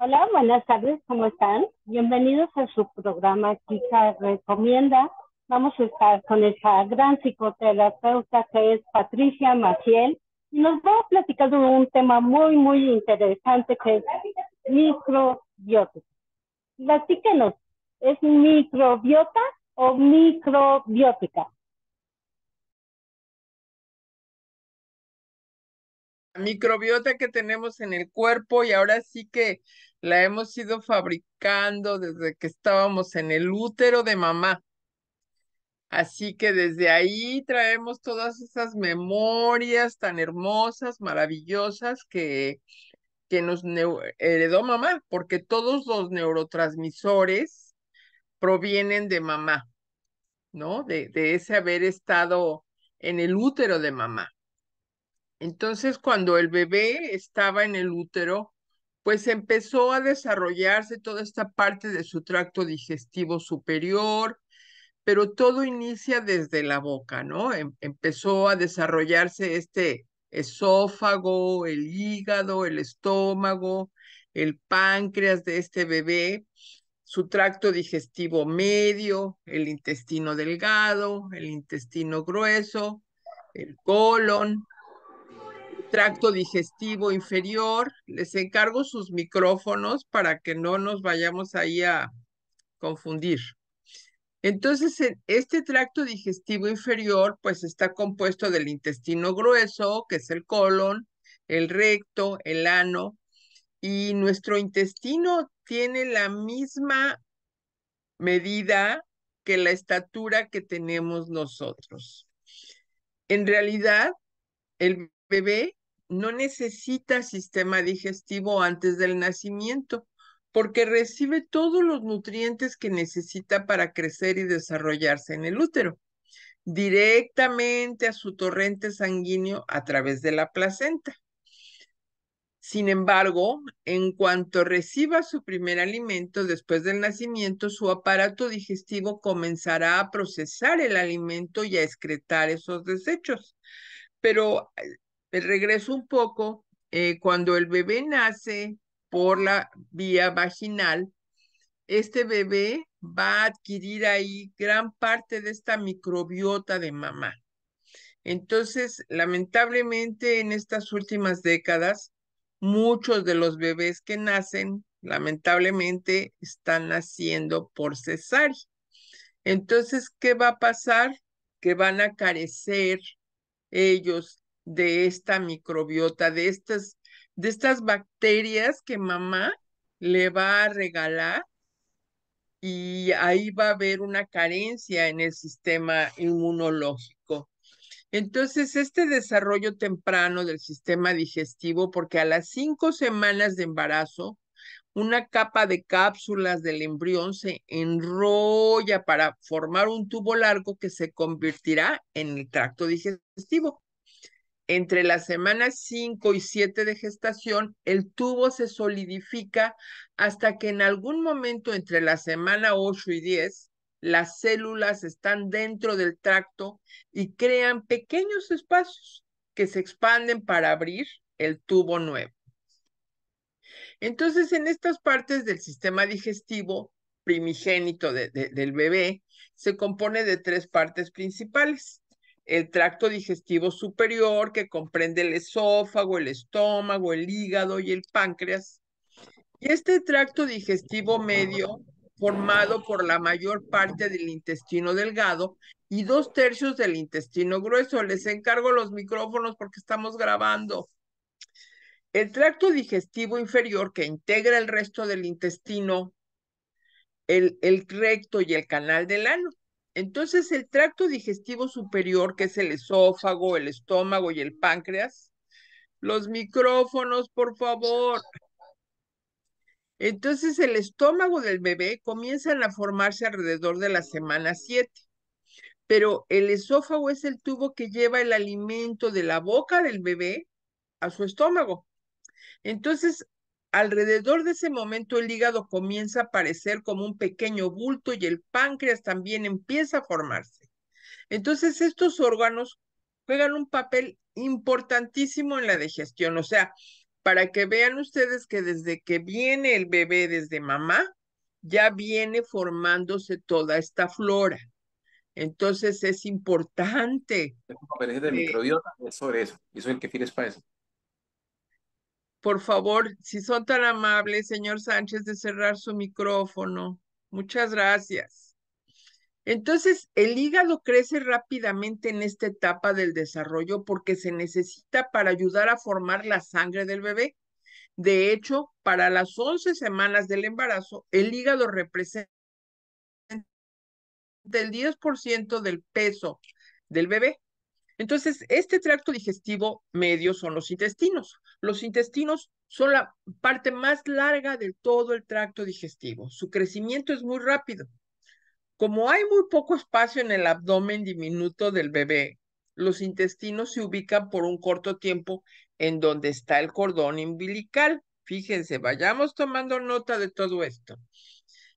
Hola, buenas tardes, ¿cómo están? Bienvenidos a su programa Chica Recomienda. Vamos a estar con esa gran psicoterapeuta que es Patricia Maciel y nos va a platicar de un tema muy interesante que es microbiótica. Platíquenos, ¿es microbiota o microbiótica? Microbiota que tenemos en el cuerpo y ahora sí que la hemos ido fabricando desde que estábamos en el útero de mamá. Así que desde ahí traemos todas esas memorias tan hermosas, maravillosas que nos heredó mamá, porque todos los neurotransmisores provienen de mamá, ¿no? De ese haber estado en el útero de mamá. Entonces, cuando el bebé estaba en el útero, pues empezó a desarrollarse toda esta parte de su tracto digestivo superior, pero todo inicia desde la boca, ¿no? Empezó a desarrollarse este esófago, el hígado, el estómago, el páncreas de este bebé, su tracto digestivo medio, el intestino delgado, el intestino grueso, el colon, tracto digestivo inferior. Les encargo sus micrófonos para que no nos vayamos ahí a confundir. Entonces, este tracto digestivo inferior, pues está compuesto del intestino grueso, que es el colon, el recto, el ano, y nuestro intestino tiene la misma medida que la estatura que tenemos nosotros. En realidad, el bebé no necesita sistema digestivo antes del nacimiento porque recibe todos los nutrientes que necesita para crecer y desarrollarse en el útero, directamente a su torrente sanguíneo a través de la placenta. Sin embargo, en cuanto reciba su primer alimento después del nacimiento, su aparato digestivo comenzará a procesar el alimento y a excretar esos desechos. Pero regreso un poco, cuando el bebé nace por la vía vaginal, este bebé va a adquirir ahí gran parte de esta microbiota de mamá. Entonces, lamentablemente, en estas últimas décadas, muchos de los bebés que nacen, lamentablemente, están naciendo por cesárea. Entonces, ¿qué va a pasar? Que van a carecer ellos de esta microbiota, de estas bacterias que mamá le va a regalar, y ahí va a haber una carencia en el sistema inmunológico. Entonces, este desarrollo temprano del sistema digestivo, porque a las 5 semanas de embarazo, una capa de cápsulas del embrión se enrolla para formar un tubo largo que se convertirá en el tracto digestivo. Entre las semanas 5 y 7 de gestación, el tubo se solidifica hasta que en algún momento entre la semana 8 y 10, las células están dentro del tracto y crean pequeños espacios que se expanden para abrir el tubo nuevo. Entonces, en estas partes del sistema digestivo primigénito del bebé, se compone de tres partes principales. El tracto digestivo superior, que comprende el esófago, el estómago, el hígado y el páncreas. Y este tracto digestivo medio, formado por la mayor parte del intestino delgado y 2/3 del intestino grueso. Les encargo los micrófonos porque estamos grabando. El tracto digestivo inferior, que integra el resto del intestino, el recto y el canal del ano. Entonces, el tracto digestivo superior, que es el esófago, el estómago y el páncreas, los micrófonos, por favor. Entonces, el estómago del bebé comienzan a formarse alrededor de la semana 7, pero el esófago es el tubo que lleva el alimento de la boca del bebé a su estómago. Entonces, alrededor de ese momento, el hígado comienza a aparecer como un pequeño bulto y el páncreas también empieza a formarse. Entonces, estos órganos juegan un papel importantísimo en la digestión. O sea, para que vean ustedes que desde que viene el bebé desde mamá, ya viene formándose toda esta flora. Entonces es importante. Pero es de microbiota, es sobre eso. Y soy el que es para eso. Por favor, si son tan amables, señor Sánchez, de cerrar su micrófono. Muchas gracias. Entonces, el hígado crece rápidamente en esta etapa del desarrollo porque se necesita para ayudar a formar la sangre del bebé. De hecho, para las 11 semanas del embarazo, el hígado representa el 10% del peso del bebé. Entonces, este tracto digestivo medio son los intestinos. Los intestinos son la parte más larga de todo el tracto digestivo. Su crecimiento es muy rápido. Como hay muy poco espacio en el abdomen diminuto del bebé, los intestinos se ubican por un corto tiempo en donde está el cordón umbilical. Fíjense, vayamos tomando nota de todo esto.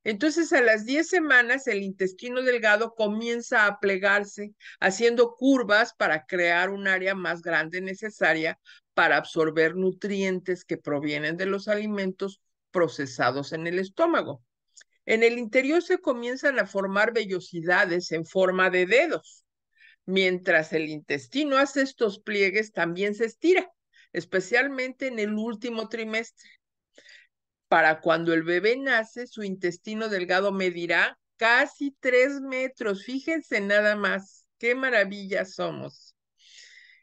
Entonces, a las 10 semanas, el intestino delgado comienza a plegarse, haciendo curvas para crear un área más grande necesaria para absorber nutrientes que provienen de los alimentos procesados en el estómago. En el interior se comienzan a formar vellosidades en forma de dedos. Mientras el intestino hace estos pliegues, también se estira, especialmente en el último trimestre. Para cuando el bebé nace, su intestino delgado medirá casi 3 metros. Fíjense nada más, qué maravilla somos.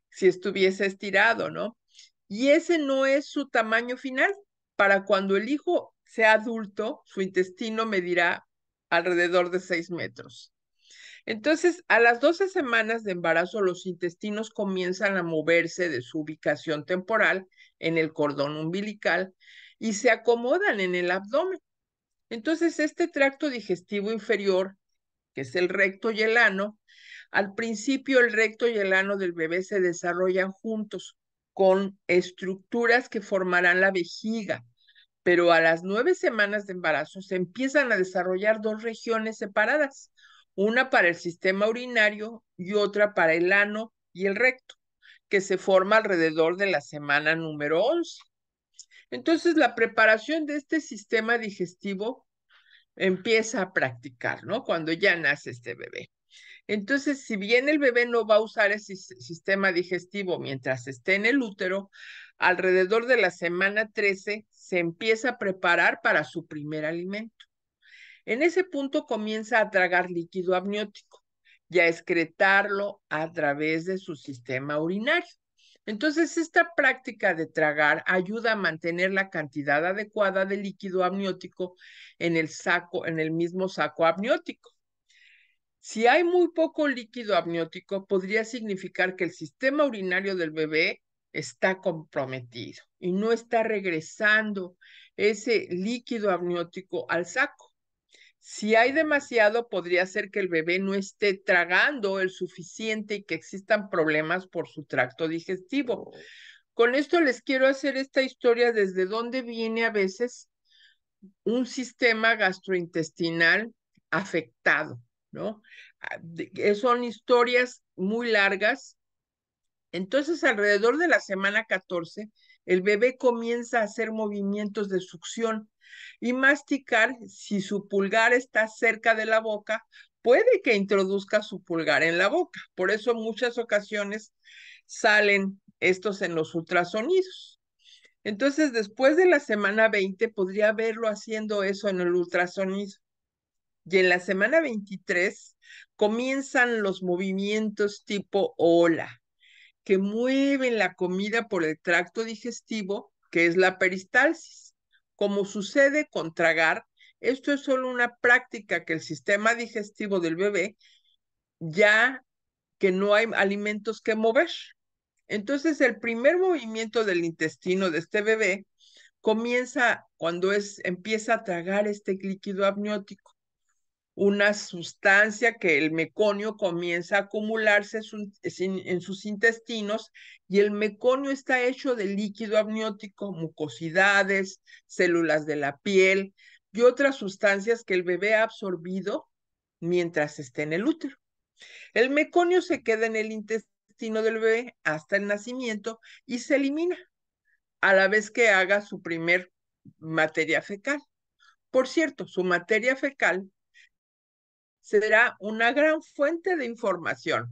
Si estuviese estirado, ¿no? Y ese no es su tamaño final. Para cuando el hijo sea adulto, su intestino medirá alrededor de 6 metros. Entonces, a las 12 semanas de embarazo, los intestinos comienzan a moverse de su ubicación temporal en el cordón umbilical y se acomodan en el abdomen. Entonces, este tracto digestivo inferior, que es el recto y el ano, al principio el recto y el ano del bebé se desarrollan juntos con estructuras que formarán la vejiga, pero a las 9 semanas de embarazo se empiezan a desarrollar dos regiones separadas, una para el sistema urinario y otra para el ano y el recto, que se forma alrededor de la semana número 11. Entonces, la preparación de este sistema digestivo empieza a practicar, ¿no? Cuando ya nace este bebé. Entonces, si bien el bebé no va a usar ese sistema digestivo mientras esté en el útero, alrededor de la semana 13 se empieza a preparar para su primer alimento. En ese punto comienza a tragar líquido amniótico y a excretarlo a través de su sistema urinario. Entonces, esta práctica de tragar ayuda a mantener la cantidad adecuada de líquido amniótico en el mismo saco amniótico. Si hay muy poco líquido amniótico, podría significar que el sistema urinario del bebé está comprometido y no está regresando ese líquido amniótico al saco. Si hay demasiado, podría ser que el bebé no esté tragando el suficiente y que existan problemas por su tracto digestivo. Con esto les quiero hacer esta historia desde dónde viene a veces un sistema gastrointestinal afectado, ¿no? Son historias muy largas. Entonces, alrededor de la semana 14, el bebé comienza a hacer movimientos de succión y masticar. Si su pulgar está cerca de la boca, puede que introduzca su pulgar en la boca. Por eso, en muchas ocasiones salen estos en los ultrasonidos. Entonces, después de la semana 20, podría verlo haciendo eso en el ultrasonido. Y en la semana 23 comienzan los movimientos tipo ola, que mueven la comida por el tracto digestivo, que es la peristalsis. Como sucede con tragar, esto es solo una práctica que el sistema digestivo del bebé, ya que no hay alimentos que mover. Entonces, el primer movimiento del intestino de este bebé comienza cuando empieza a tragar este líquido amniótico, una sustancia que el meconio comienza a acumularse en sus intestinos, y el meconio está hecho de líquido amniótico, mucosidades, células de la piel y otras sustancias que el bebé ha absorbido mientras está en el útero. El meconio se queda en el intestino del bebé hasta el nacimiento y se elimina. a la vez que haga su primer materia fecal. Por cierto, su materia fecal será una gran fuente de información.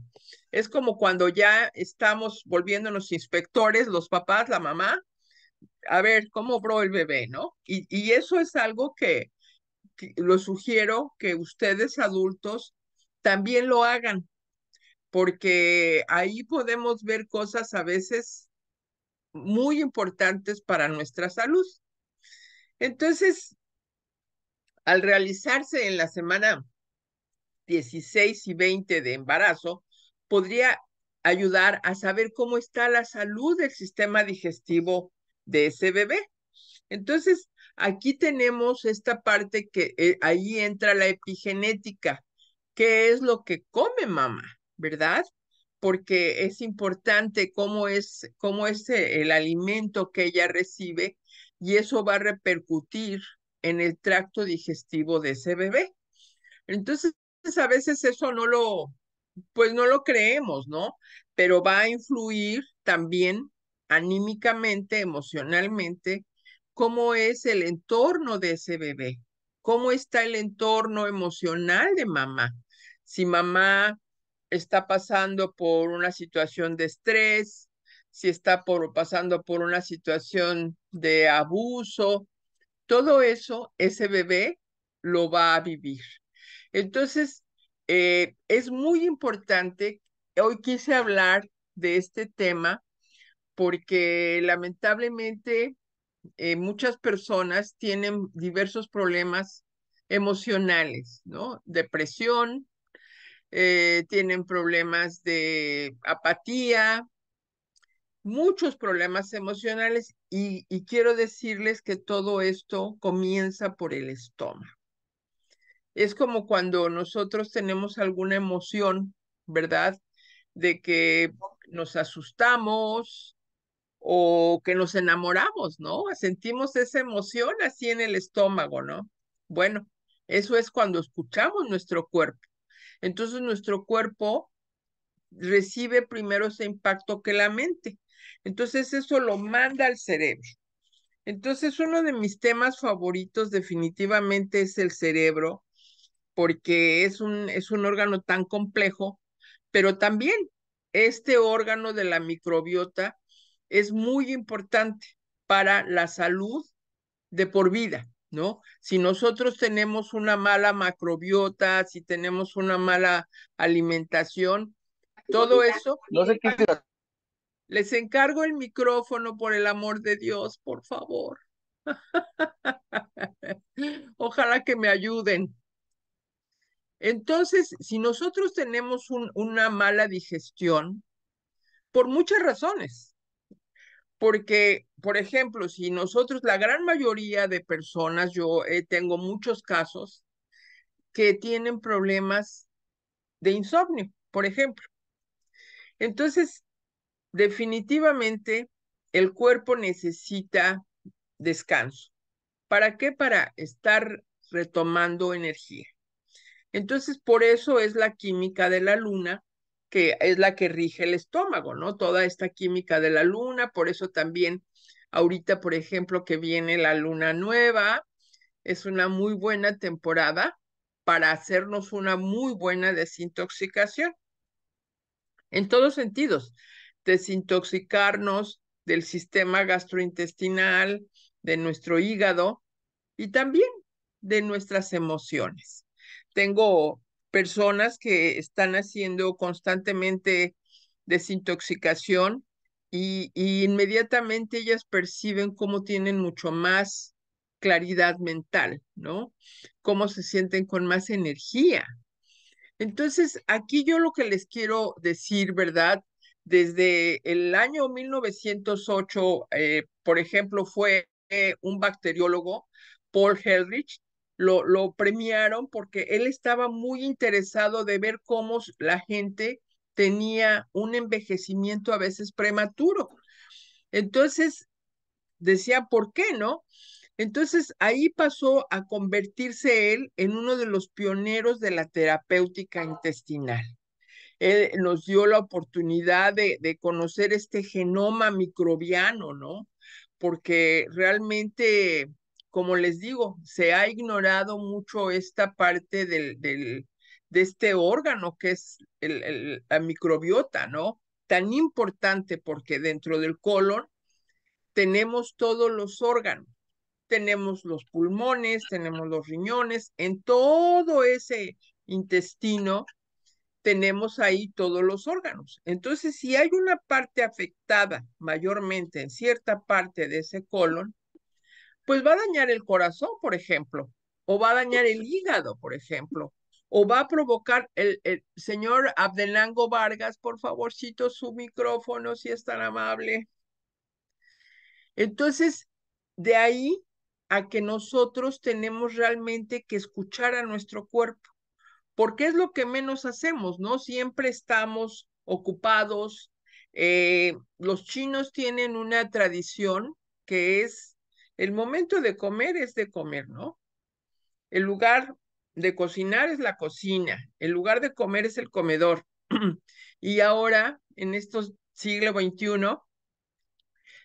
Es como cuando ya estamos volviéndonos inspectores, los papás, la mamá, a ver cómo obró el bebé, ¿no? Y eso es algo que lo sugiero que ustedes adultos también lo hagan, porque ahí podemos ver cosas a veces muy importantes para nuestra salud. Entonces, al realizarse en la semana 16 y 20 de embarazo, podría ayudar a saber cómo está la salud del sistema digestivo de ese bebé. Entonces, aquí tenemos esta parte que ahí entra la epigenética. ¿Qué es lo que come mamá? ¿Verdad? Porque es importante cómo es el alimento que ella recibe y eso va a repercutir en el tracto digestivo de ese bebé. Entonces, a veces eso pues no lo creemos, ¿no? Pero va a influir también anímicamente, emocionalmente, cómo es el entorno de ese bebé, cómo está el entorno emocional de mamá. Si mamá está pasando por una situación de estrés, si está pasando por una situación de abuso, todo eso, ese bebé lo va a vivir. Entonces, es muy importante, hoy quise hablar de este tema porque lamentablemente muchas personas tienen diversos problemas emocionales, ¿no? Depresión, tienen problemas de apatía, muchos problemas emocionales y quiero decirles que todo esto comienza por el estómago. Es como cuando nosotros tenemos alguna emoción, ¿verdad? De que nos asustamos o que nos enamoramos, ¿no? Sentimos esa emoción así en el estómago, ¿no? Bueno, eso es cuando escuchamos nuestro cuerpo. Entonces nuestro cuerpo recibe primero ese impacto que la mente. Entonces eso lo manda al cerebro. Entonces uno de mis temas favoritos definitivamente es el cerebro porque es un órgano tan complejo, pero también este órgano de la microbiota es muy importante para la salud de por vida, ¿no? Si nosotros tenemos una mala macrobiota, si tenemos una mala alimentación, todo eso, No sé qué les encargo el micrófono por el amor de Dios, por favor. Ojalá que me ayuden. Entonces, si nosotros tenemos una mala digestión, por muchas razones, porque, por ejemplo, si nosotros, la gran mayoría de personas, yo tengo muchos casos que tienen problemas de insomnio, por ejemplo. Entonces, definitivamente, el cuerpo necesita descanso. ¿Para qué? Para estar retomando energía. Entonces, por eso es la química de la luna, que es la que rige el estómago, ¿no? Toda esta química de la luna, por eso también ahorita, por ejemplo, que viene la luna nueva, es una muy buena temporada para hacernos una muy buena desintoxicación, en todos sentidos, desintoxicarnos del sistema gastrointestinal, de nuestro hígado y también de nuestras emociones. Tengo personas que están haciendo constantemente desintoxicación y inmediatamente ellas perciben cómo tienen mucho más claridad mental, ¿no? Cómo se sienten con más energía. Entonces, aquí yo lo que les quiero decir, ¿verdad? Desde el año 1908, por ejemplo, fue un bacteriólogo, Paul Ehrlich, lo premiaron porque él estaba muy interesado de ver cómo la gente tenía un envejecimiento a veces prematuro. Entonces, decía, ¿por qué no? Entonces ahí pasó a convertirse él en uno de los pioneros de la terapéutica intestinal. Él nos dio la oportunidad de conocer este genoma microbiano, ¿no? porque realmente, como les digo, se ha ignorado mucho esta parte de este órgano que es la microbiota, ¿no? Tan importante porque dentro del colon tenemos todos los órganos, tenemos los pulmones, tenemos los riñones, en todo ese intestino tenemos ahí todos los órganos. Entonces, si hay una parte afectada mayormente en cierta parte de ese colon, pues va a dañar el corazón, por ejemplo, o va a dañar el hígado, por ejemplo, o va a provocar el señor Abdelango Vargas, por favorcito, su micrófono, si es tan amable. Entonces, de ahí a que nosotros tenemos realmente que escuchar a nuestro cuerpo, porque es lo que menos hacemos, ¿no? Siempre estamos ocupados. Los chinos tienen una tradición que es el momento de comer es de comer, ¿no? El lugar de cocinar es la cocina, el lugar de comer es el comedor. Y ahora, en estos siglo XXI,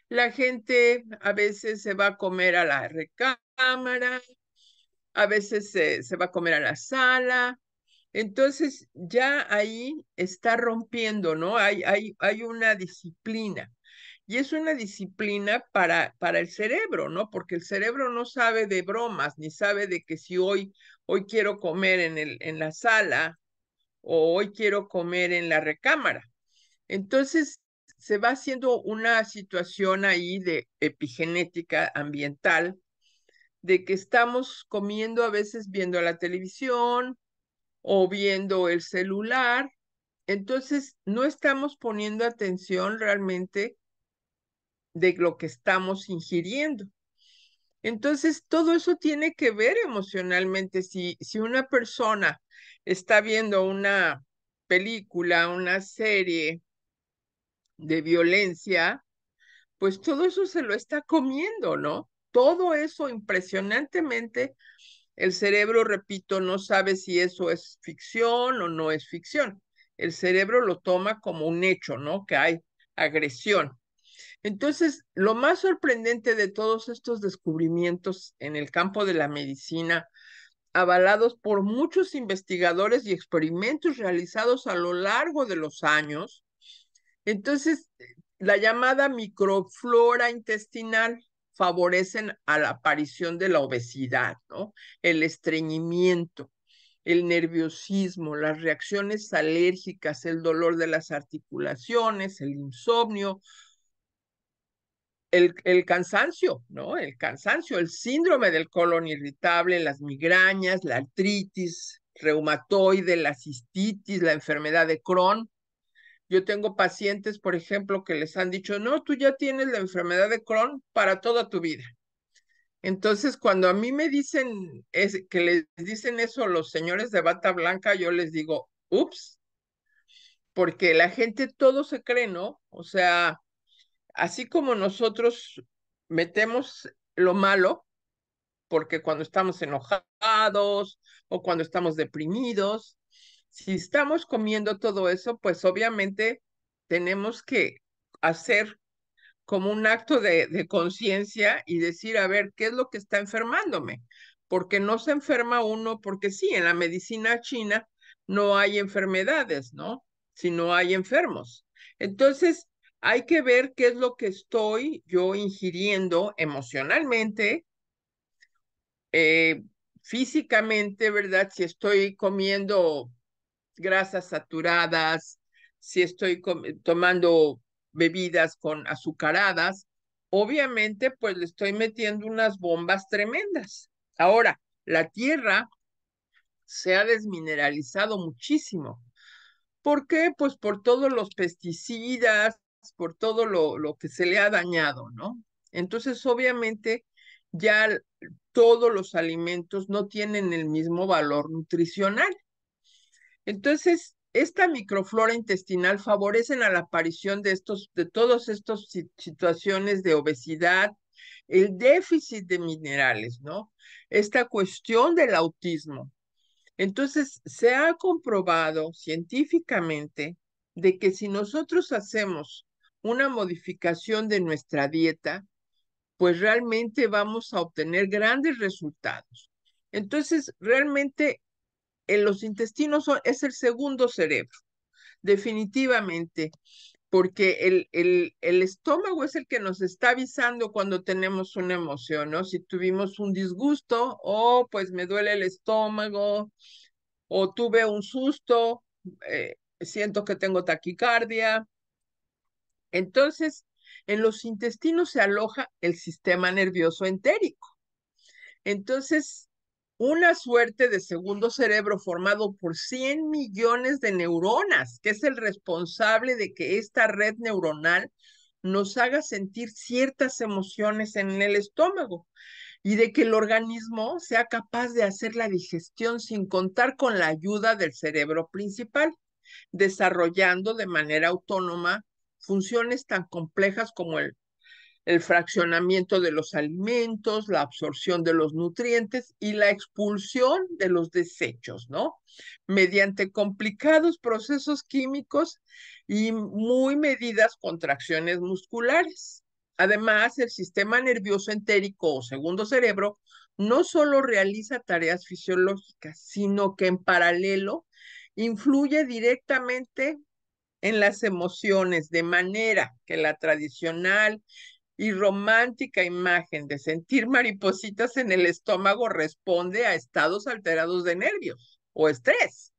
la gente a veces se va a comer a la recámara, a veces se va a comer a la sala. Entonces ya ahí está rompiendo, ¿no? Hay una disciplina. Y es una disciplina para el cerebro, ¿no? Porque el cerebro no sabe de bromas, ni sabe de que si hoy quiero comer en la sala o hoy quiero comer en la recámara. Entonces se va haciendo una situación ahí de epigenética ambiental, de que estamos comiendo a veces viendo la televisión o viendo el celular. Entonces no estamos poniendo atención realmente de lo que estamos ingiriendo. Entonces, todo eso tiene que ver emocionalmente. Si una persona está viendo una película, una serie de violencia, pues todo eso se lo está comiendo, ¿no? Todo eso impresionantemente, el cerebro, repito, no sabe si eso es ficción o no es ficción. El cerebro lo toma como un hecho, ¿no? Que hay agresión. Entonces, lo más sorprendente de todos estos descubrimientos en el campo de la medicina, avalados por muchos investigadores y experimentos realizados a lo largo de los años, entonces, la llamada microflora intestinal favorecen a la aparición de la obesidad, ¿no? El estreñimiento, el nerviosismo, las reacciones alérgicas, el dolor de las articulaciones, el insomnio, el cansancio, ¿no? El cansancio, el síndrome del colon irritable, las migrañas, la artritis reumatoide, la cistitis, la enfermedad de Crohn. Yo tengo pacientes, por ejemplo, que les han dicho, no, tú ya tienes la enfermedad de Crohn para toda tu vida. Entonces, cuando a mí me dicen que les dicen eso los señores de bata blanca, yo les digo, ups, porque la gente todo se cree, ¿no? O sea, así como nosotros metemos lo malo, porque cuando estamos enojados o cuando estamos deprimidos, si estamos comiendo todo eso, pues obviamente tenemos que hacer como un acto de conciencia y decir, a ver, ¿qué es lo que está enfermándome? Porque no se enferma uno, porque sí, en la medicina china no hay enfermedades, ¿no? Sino hay enfermos. Entonces, hay que ver qué es lo que estoy yo ingiriendo emocionalmente, eh, físicamente, ¿verdad? Si estoy comiendo grasas saturadas, si estoy tomando bebidas con azucaradas, obviamente pues le estoy metiendo unas bombas tremendas. Ahora, la tierra se ha desmineralizado muchísimo. ¿Por qué? Pues por todos los pesticidas, por todo lo que se le ha dañado, ¿no? Entonces, obviamente, ya todos los alimentos no tienen el mismo valor nutricional. Entonces, esta microflora intestinal favorecen a la aparición de todas estas situaciones de obesidad, el déficit de minerales, ¿no? Esta cuestión del autismo. Entonces, se ha comprobado científicamente de que si nosotros hacemos una modificación de nuestra dieta, pues realmente vamos a obtener grandes resultados. Entonces, realmente los intestinos es el segundo cerebro, definitivamente, porque el estómago es el que nos está avisando cuando tenemos una emoción, ¿no? Si tuvimos un disgusto, o pues me duele el estómago, o tuve un susto, siento que tengo taquicardia. Entonces, en los intestinos se aloja el sistema nervioso entérico. Entonces, una suerte de segundo cerebro formado por 100 millones de neuronas, que es el responsable de que esta red neuronal nos haga sentir ciertas emociones en el estómago y de que el organismo sea capaz de hacer la digestión sin contar con la ayuda del cerebro principal, desarrollando de manera autónoma funciones tan complejas como el fraccionamiento de los alimentos, la absorción de los nutrientes y la expulsión de los desechos, ¿no? Mediante complicados procesos químicos y muy medidas contracciones musculares. Además, el sistema nervioso entérico o segundo cerebro no solo realiza tareas fisiológicas, sino que en paralelo influye directamente en las emociones, de manera que la tradicional y romántica imagen de sentir maripositas en el estómago responde a estados alterados de nervios o estrés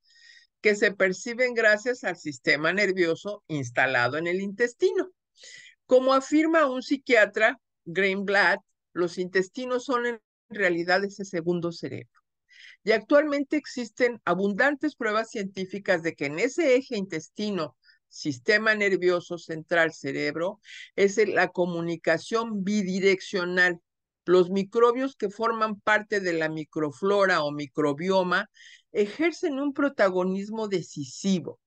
que se perciben gracias al sistema nervioso instalado en el intestino. Como afirma un psiquiatra, Greenblatt, los intestinos son en realidad ese segundo cerebro. Y actualmente existen abundantes pruebas científicas de que en ese eje intestino, sistema nervioso central cerebro, es la comunicación bidireccional. Los microbios que forman parte de la microflora o microbioma ejercen un protagonismo decisivo.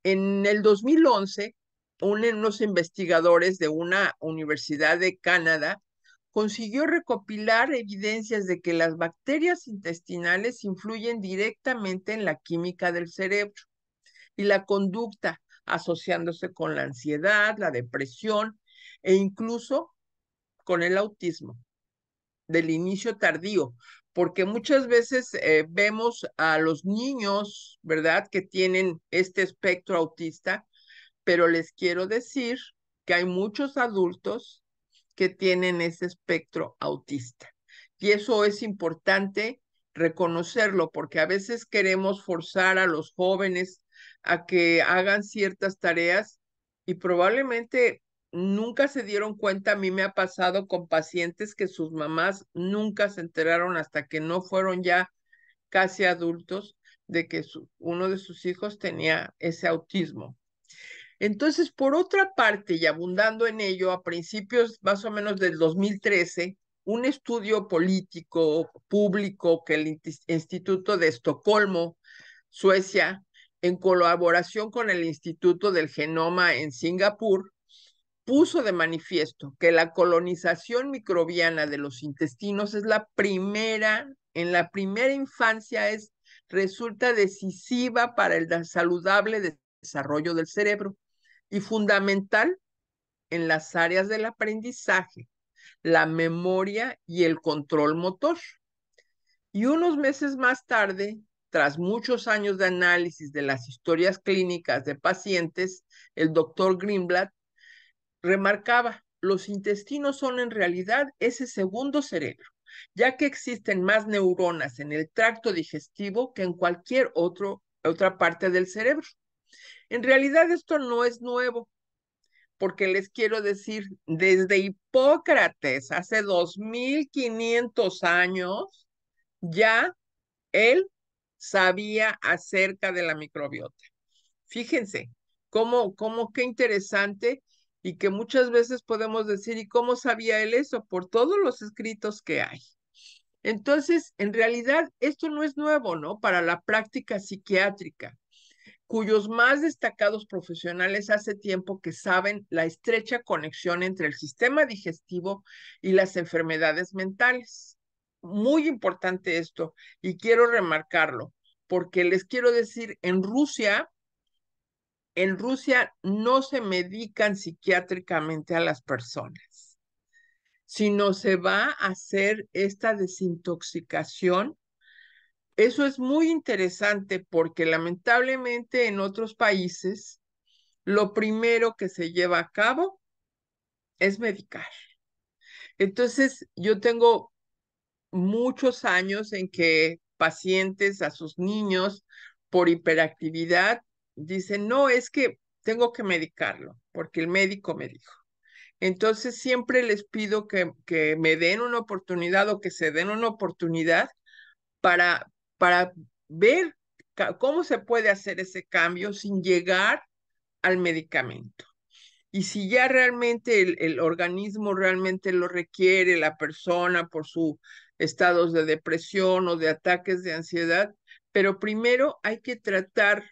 En el 2011, unos investigadores de una universidad de Canadá consiguió recopilar evidencias de que las bacterias intestinales influyen directamente en la química del cerebro y la conducta, asociándose con la ansiedad, la depresión e incluso con el autismo del inicio tardío, porque muchas veces vemos a los niños, ¿verdad?, que tienen este espectro autista, pero les quiero decir que hay muchos adultos que tienen ese espectro autista. Y eso es importante reconocerlo, porque a veces queremos forzar a los jóvenes a que hagan ciertas tareas y probablemente nunca se dieron cuenta. A mí me ha pasado con pacientes que sus mamás nunca se enteraron hasta que no fueron ya casi adultos de que uno de sus hijos tenía ese autismo. Entonces, por otra parte, y abundando en ello, a principios más o menos del 2013, un estudio político público que el Instituto de Estocolmo, Suecia, en colaboración con el Instituto del Genoma en Singapur, puso de manifiesto que la colonización microbiana de los intestinos es en la primera infancia resulta decisiva para el saludable desarrollo del cerebro y fundamental en las áreas del aprendizaje, la memoria y el control motor. Y unos meses más tarde, tras muchos años de análisis de las historias clínicas de pacientes, el doctor Greenblatt remarcaba, los intestinos son en realidad ese segundo cerebro, ya que existen más neuronas en el tracto digestivo que en cualquier otra parte del cerebro. En realidad esto no es nuevo, porque les quiero decir, desde Hipócrates, hace 2500 años, ya él sabía acerca de la microbiota. Fíjense, qué interesante, y que muchas veces podemos decir, ¿y cómo sabía él eso? Por todos los escritos que hay. Entonces, en realidad, esto no es nuevo, ¿no? Para la práctica psiquiátrica, cuyos más destacados profesionales hace tiempo que saben la estrecha conexión entre el sistema digestivo y las enfermedades mentales. Muy importante esto, y quiero remarcarlo, porque les quiero decir, en Rusia no se medican psiquiátricamente a las personas. sino se va a hacer esta desintoxicación. Eso es muy interesante porque lamentablemente en otros países lo primero que se lleva a cabo es medicar. Entonces, yo tengo muchos años en que pacientes a sus niños por hiperactividad dicen, no, es que tengo que medicarlo porque el médico me dijo. Entonces, siempre les pido que me den una oportunidad o que se den una oportunidad para ver cómo se puede hacer ese cambio sin llegar al medicamento. Y si ya realmente el organismo realmente lo requiere, la persona por sus estados de depresión o de ataques de ansiedad, pero primero hay que tratar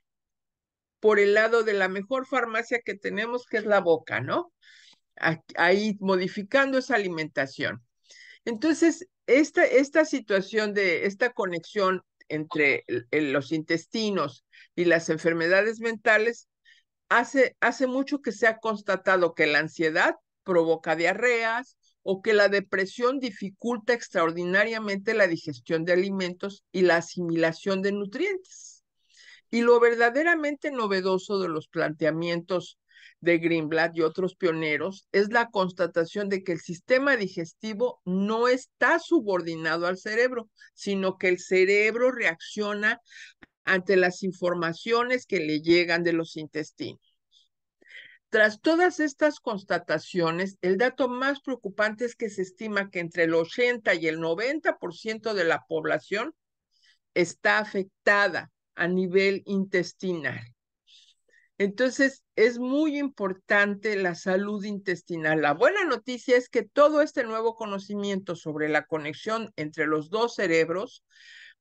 por el lado de la mejor farmacia que tenemos, que es la boca, ¿no? Ahí modificando esa alimentación. Entonces, esta situación de esta conexión entre los intestinos y las enfermedades mentales hace mucho que se ha constatado que la ansiedad provoca diarreas o que la depresión dificulta extraordinariamente la digestión de alimentos y la asimilación de nutrientes. Y lo verdaderamente novedoso de los planteamientos de Greenblatt y otros pioneros es la constatación de que el sistema digestivo no está subordinado al cerebro, sino que el cerebro reacciona ante las informaciones que le llegan de los intestinos. Tras todas estas constataciones, el dato más preocupante es que se estima que entre el 80 y el 90% de la población está afectada a nivel intestinal. Entonces, es muy importante la salud intestinal. La buena noticia es que todo este nuevo conocimiento sobre la conexión entre los dos cerebros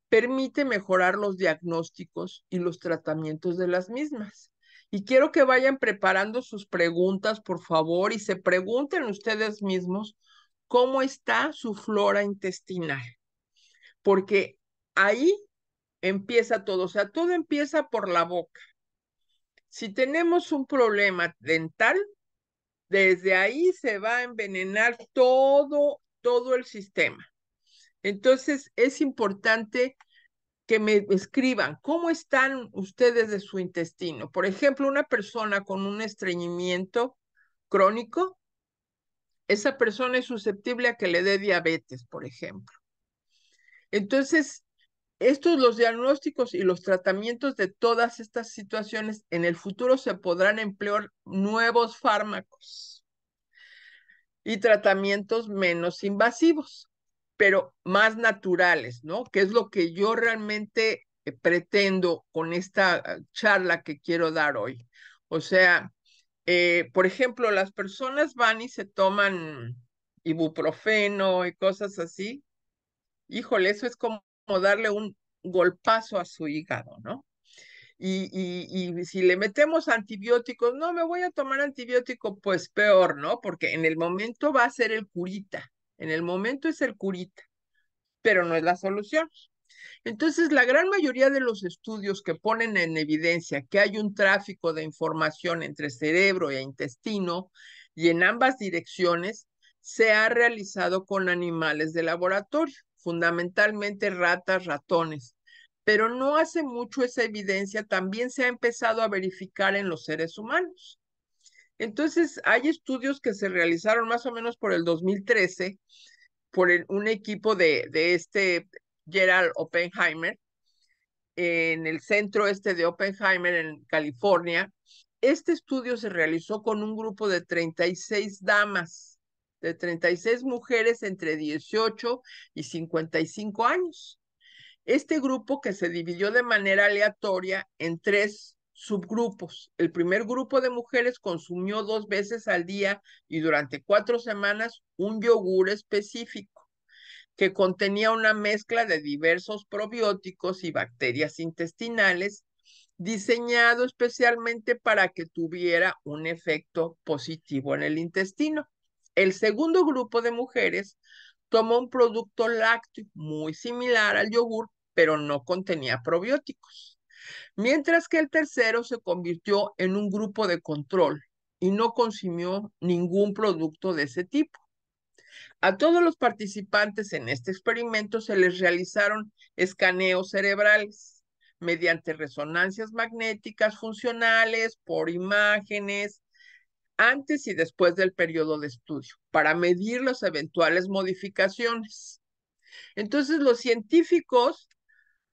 permite mejorar los diagnósticos y los tratamientos de las mismas. Y quiero que vayan preparando sus preguntas, por favor, y se pregunten ustedes mismos cómo está su flora intestinal, porque ahí empieza todo, o sea, todo empieza por la boca. Si tenemos un problema dental, desde ahí se va a envenenar todo el sistema. Entonces, es importante que me escriban cómo están ustedes de su intestino. Por ejemplo, una persona con un estreñimiento crónico, esa persona es susceptible a que le dé diabetes, por ejemplo. Entonces, los diagnósticos y los tratamientos de todas estas situaciones en el futuro se podrán emplear nuevos fármacos y tratamientos menos invasivos, pero más naturales, ¿no? Que es lo que yo realmente pretendo con esta charla que quiero dar hoy. O sea, por ejemplo, las personas van y se toman ibuprofeno y cosas así. Híjole, eso es como darle un golpazo a su hígado, ¿no? Y si le metemos antibióticos, no me voy a tomar antibiótico, pues peor, ¿no? Porque en el momento va a ser el curita, en el momento es el curita, pero no es la solución. Entonces, la gran mayoría de los estudios que ponen en evidencia que hay un tráfico de información entre cerebro e intestino y en ambas direcciones se ha realizado con animales de laboratorio, fundamentalmente ratas, ratones. Pero no hace mucho esa evidencia también se ha empezado a verificar en los seres humanos. Entonces, hay estudios que se realizaron más o menos por el 2013 por un equipo de este Gerald Oppenheimer en el centro de Oppenheimer en California. Este estudio se realizó con un grupo de 36 damas, de 36 mujeres entre 18 y 55 años. Este grupo que se dividió de manera aleatoria en 3 subgrupos. El primer grupo de mujeres consumió 2 veces al día y durante 4 semanas un yogur específico que contenía una mezcla de diversos probióticos y bacterias intestinales, diseñado especialmente para que tuviera un efecto positivo en el intestino. El segundo grupo de mujeres tomó un producto lácteo muy similar al yogur, pero no contenía probióticos. Mientras que el tercero se convirtió en un grupo de control y no consumió ningún producto de ese tipo. A todos los participantes en este experimento se les realizaron escaneos cerebrales mediante resonancias magnéticas funcionales por imágenes antes y después del periodo de estudio para medir las eventuales modificaciones. Entonces los científicos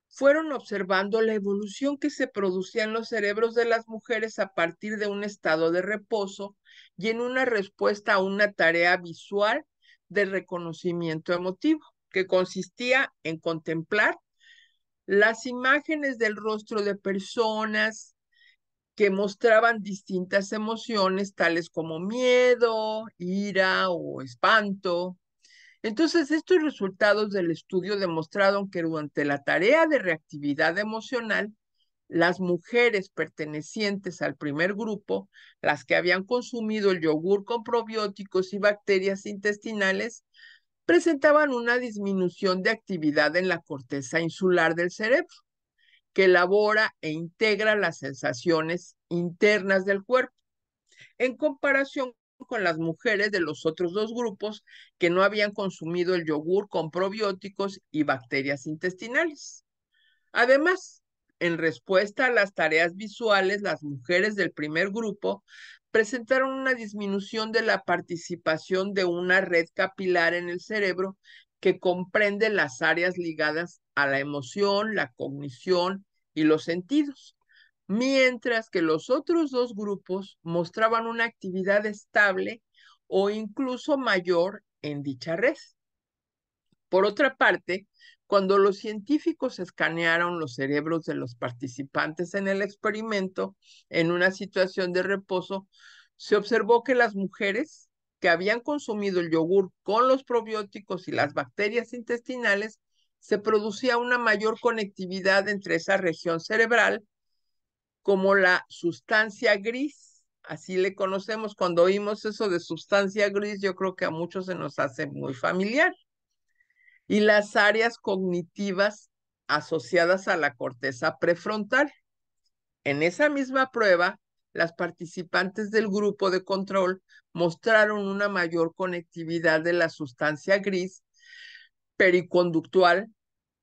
fueron observando la evolución que se producía en los cerebros de las mujeres a partir de un estado de reposo y en una respuesta a una tarea visual de reconocimiento emotivo, que consistía en contemplar las imágenes del rostro de personas que mostraban distintas emociones, tales como miedo, ira o espanto. Entonces, estos resultados del estudio demostraron que durante la tarea de reactividad emocional, las mujeres pertenecientes al primer grupo, las que habían consumido el yogur con probióticos y bacterias intestinales, presentaban una disminución de actividad en la corteza insular del cerebro, que elabora e integra las sensaciones internas del cuerpo, en comparación con las mujeres de los otros dos grupos que no habían consumido el yogur con probióticos y bacterias intestinales. Además, en respuesta a las tareas visuales, las mujeres del primer grupo presentaron una disminución de la participación de una red capilar en el cerebro que comprende las áreas ligadas a la emoción, la cognición y los sentidos, mientras que los otros dos grupos mostraban una actividad estable o incluso mayor en dicha red. Por otra parte, cuando los científicos escanearon los cerebros de los participantes en el experimento en una situación de reposo, se observó que las mujeres que habían consumido el yogur con los probióticos y las bacterias intestinales, se producía una mayor conectividad entre esa región cerebral como la sustancia gris. Así le conocemos. Cuando oímos eso de sustancia gris, yo creo que a muchos se nos hace muy familiar. Y las áreas cognitivas asociadas a la corteza prefrontal. En esa misma prueba, las participantes del grupo de control mostraron una mayor conectividad de la sustancia gris periconductual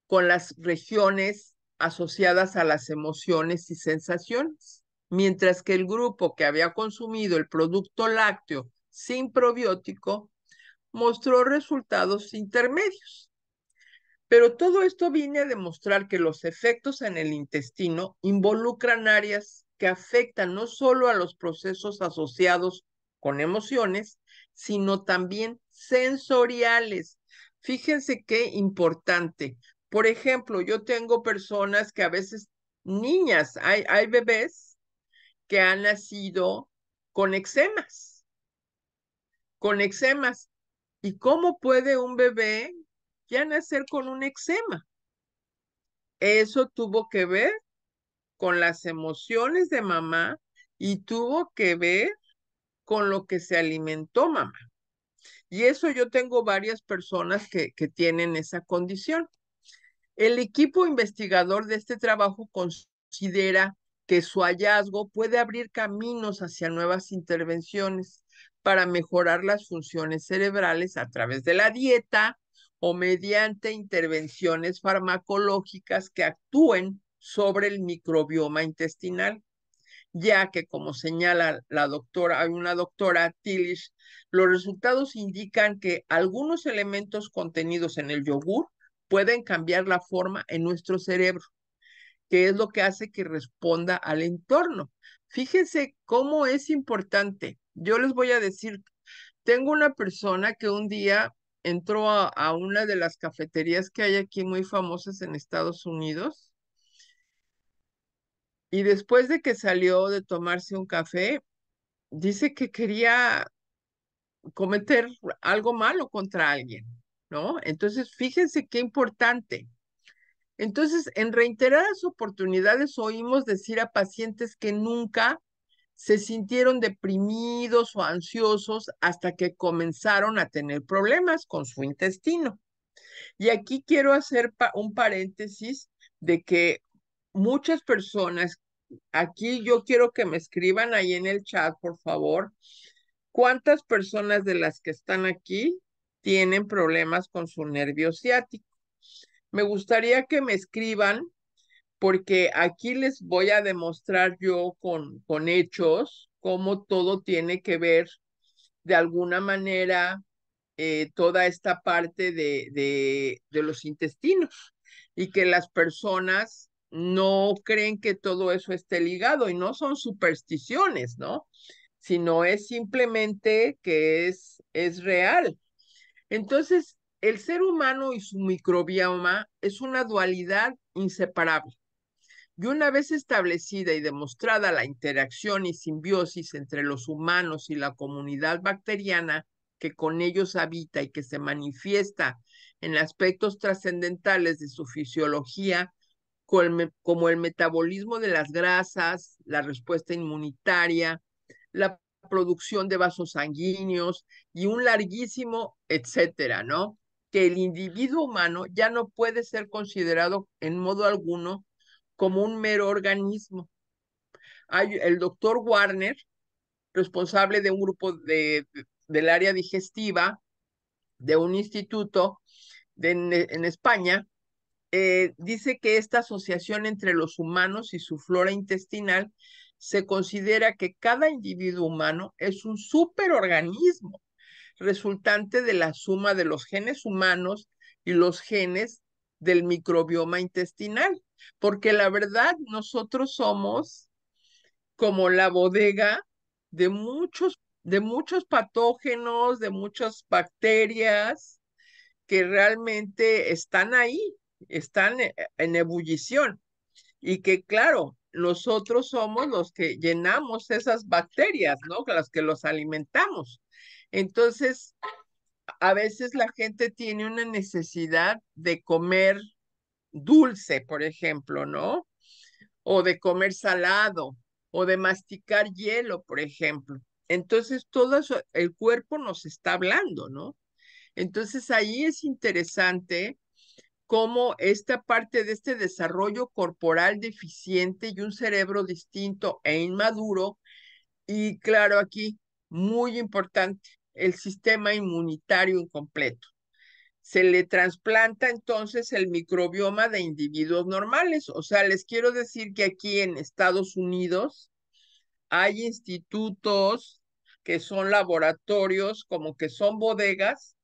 con las regiones asociadas a las emociones y sensaciones, mientras que el grupo que había consumido el producto lácteo sin probiótico mostró resultados intermedios. Pero todo esto viene a demostrar que los efectos en el intestino involucran áreas que afectan no solo a los procesos asociados con emociones, sino también sensoriales. Fíjense qué importante. Por ejemplo, yo tengo personas que a veces, niñas, hay bebés que han nacido con eczemas, con eczemas. ¿Y cómo puede un bebé ya nacer con un eczema? Eso tuvo que ver con las emociones de mamá y tuvo que ver con lo que se alimentó mamá. Y eso yo tengo varias personas que tienen esa condición. El equipo investigador de este trabajo considera que su hallazgo puede abrir caminos hacia nuevas intervenciones para mejorar las funciones cerebrales a través de la dieta o mediante intervenciones farmacológicas que actúen sobre el microbioma intestinal, ya que, como señala la doctora, hay una doctora Tillich, los resultados indican que algunos elementos contenidos en el yogur pueden cambiar la forma en nuestro cerebro, que es lo que hace que responda al entorno. Fíjense cómo es importante. Yo les voy a decir, tengo una persona que un día entró a una de las cafeterías que hay aquí muy famosas en Estados Unidos y después de que salió de tomarse un café, dice que quería cometer algo malo contra alguien, ¿no? Entonces, fíjense qué importante. Entonces, en reiteradas oportunidades oímos decir a pacientes que nunca se sintieron deprimidos o ansiosos hasta que comenzaron a tener problemas con su intestino. Y aquí quiero hacer un paréntesis de que muchas personas, aquí yo quiero que me escriban ahí en el chat, por favor, ¿cuántas personas de las que están aquí tienen problemas con su nervio ciático. Me gustaría que me escriban porque aquí les voy a demostrar yo con hechos cómo todo tiene que ver de alguna manera toda esta parte de los intestinos y que las personas no creen que todo eso esté ligado y no son supersticiones, ¿no? Sino es simplemente que es real. Entonces, el ser humano y su microbioma es una dualidad inseparable. Y una vez establecida y demostrada la interacción y simbiosis entre los humanos y la comunidad bacteriana que con ellos habita y que se manifiesta en aspectos trascendentales de su fisiología, como el metabolismo de las grasas, la respuesta inmunitaria, la producción de vasos sanguíneos y un larguísimo etcétera, ¿no? Que el individuo humano ya no puede ser considerado en modo alguno como un mero organismo. Hay el doctor Warner, responsable de un grupo del área digestiva de un instituto en España, dice que esta asociación entre los humanos y su flora intestinal se considera que cada individuo humano es un superorganismo resultante de la suma de los genes humanos y los genes del microbioma intestinal, porque la verdad nosotros somos como la bodega de muchos patógenos, de muchas bacterias que realmente están ahí, están en ebullición y que claro, nosotros somos los que llenamos esas bacterias, ¿no? Las que los alimentamos. Entonces, a veces la gente tiene una necesidad de comer dulce, por ejemplo, ¿no? O de comer salado, o de masticar hielo, por ejemplo. Entonces, todo eso, el cuerpo nos está hablando, ¿no? Entonces, ahí es interesante cómo esta parte de este desarrollo corporal deficiente y un cerebro distinto e inmaduro, y claro, aquí, muy importante, el sistema inmunitario incompleto. Se le trasplanta entonces el microbioma de individuos normales. O sea, les quiero decir que aquí en Estados Unidos hay institutos que son laboratorios, como que son bodegas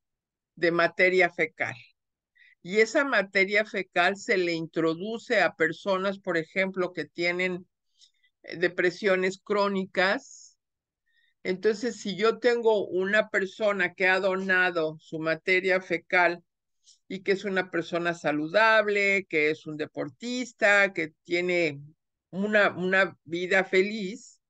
de materia fecal. Y esa materia fecal se le introduce a personas, por ejemplo, que tienen depresiones crónicas. Entonces, si yo tengo una persona que ha donado su materia fecal y que es una persona saludable, que es un deportista, que tiene una vida feliz,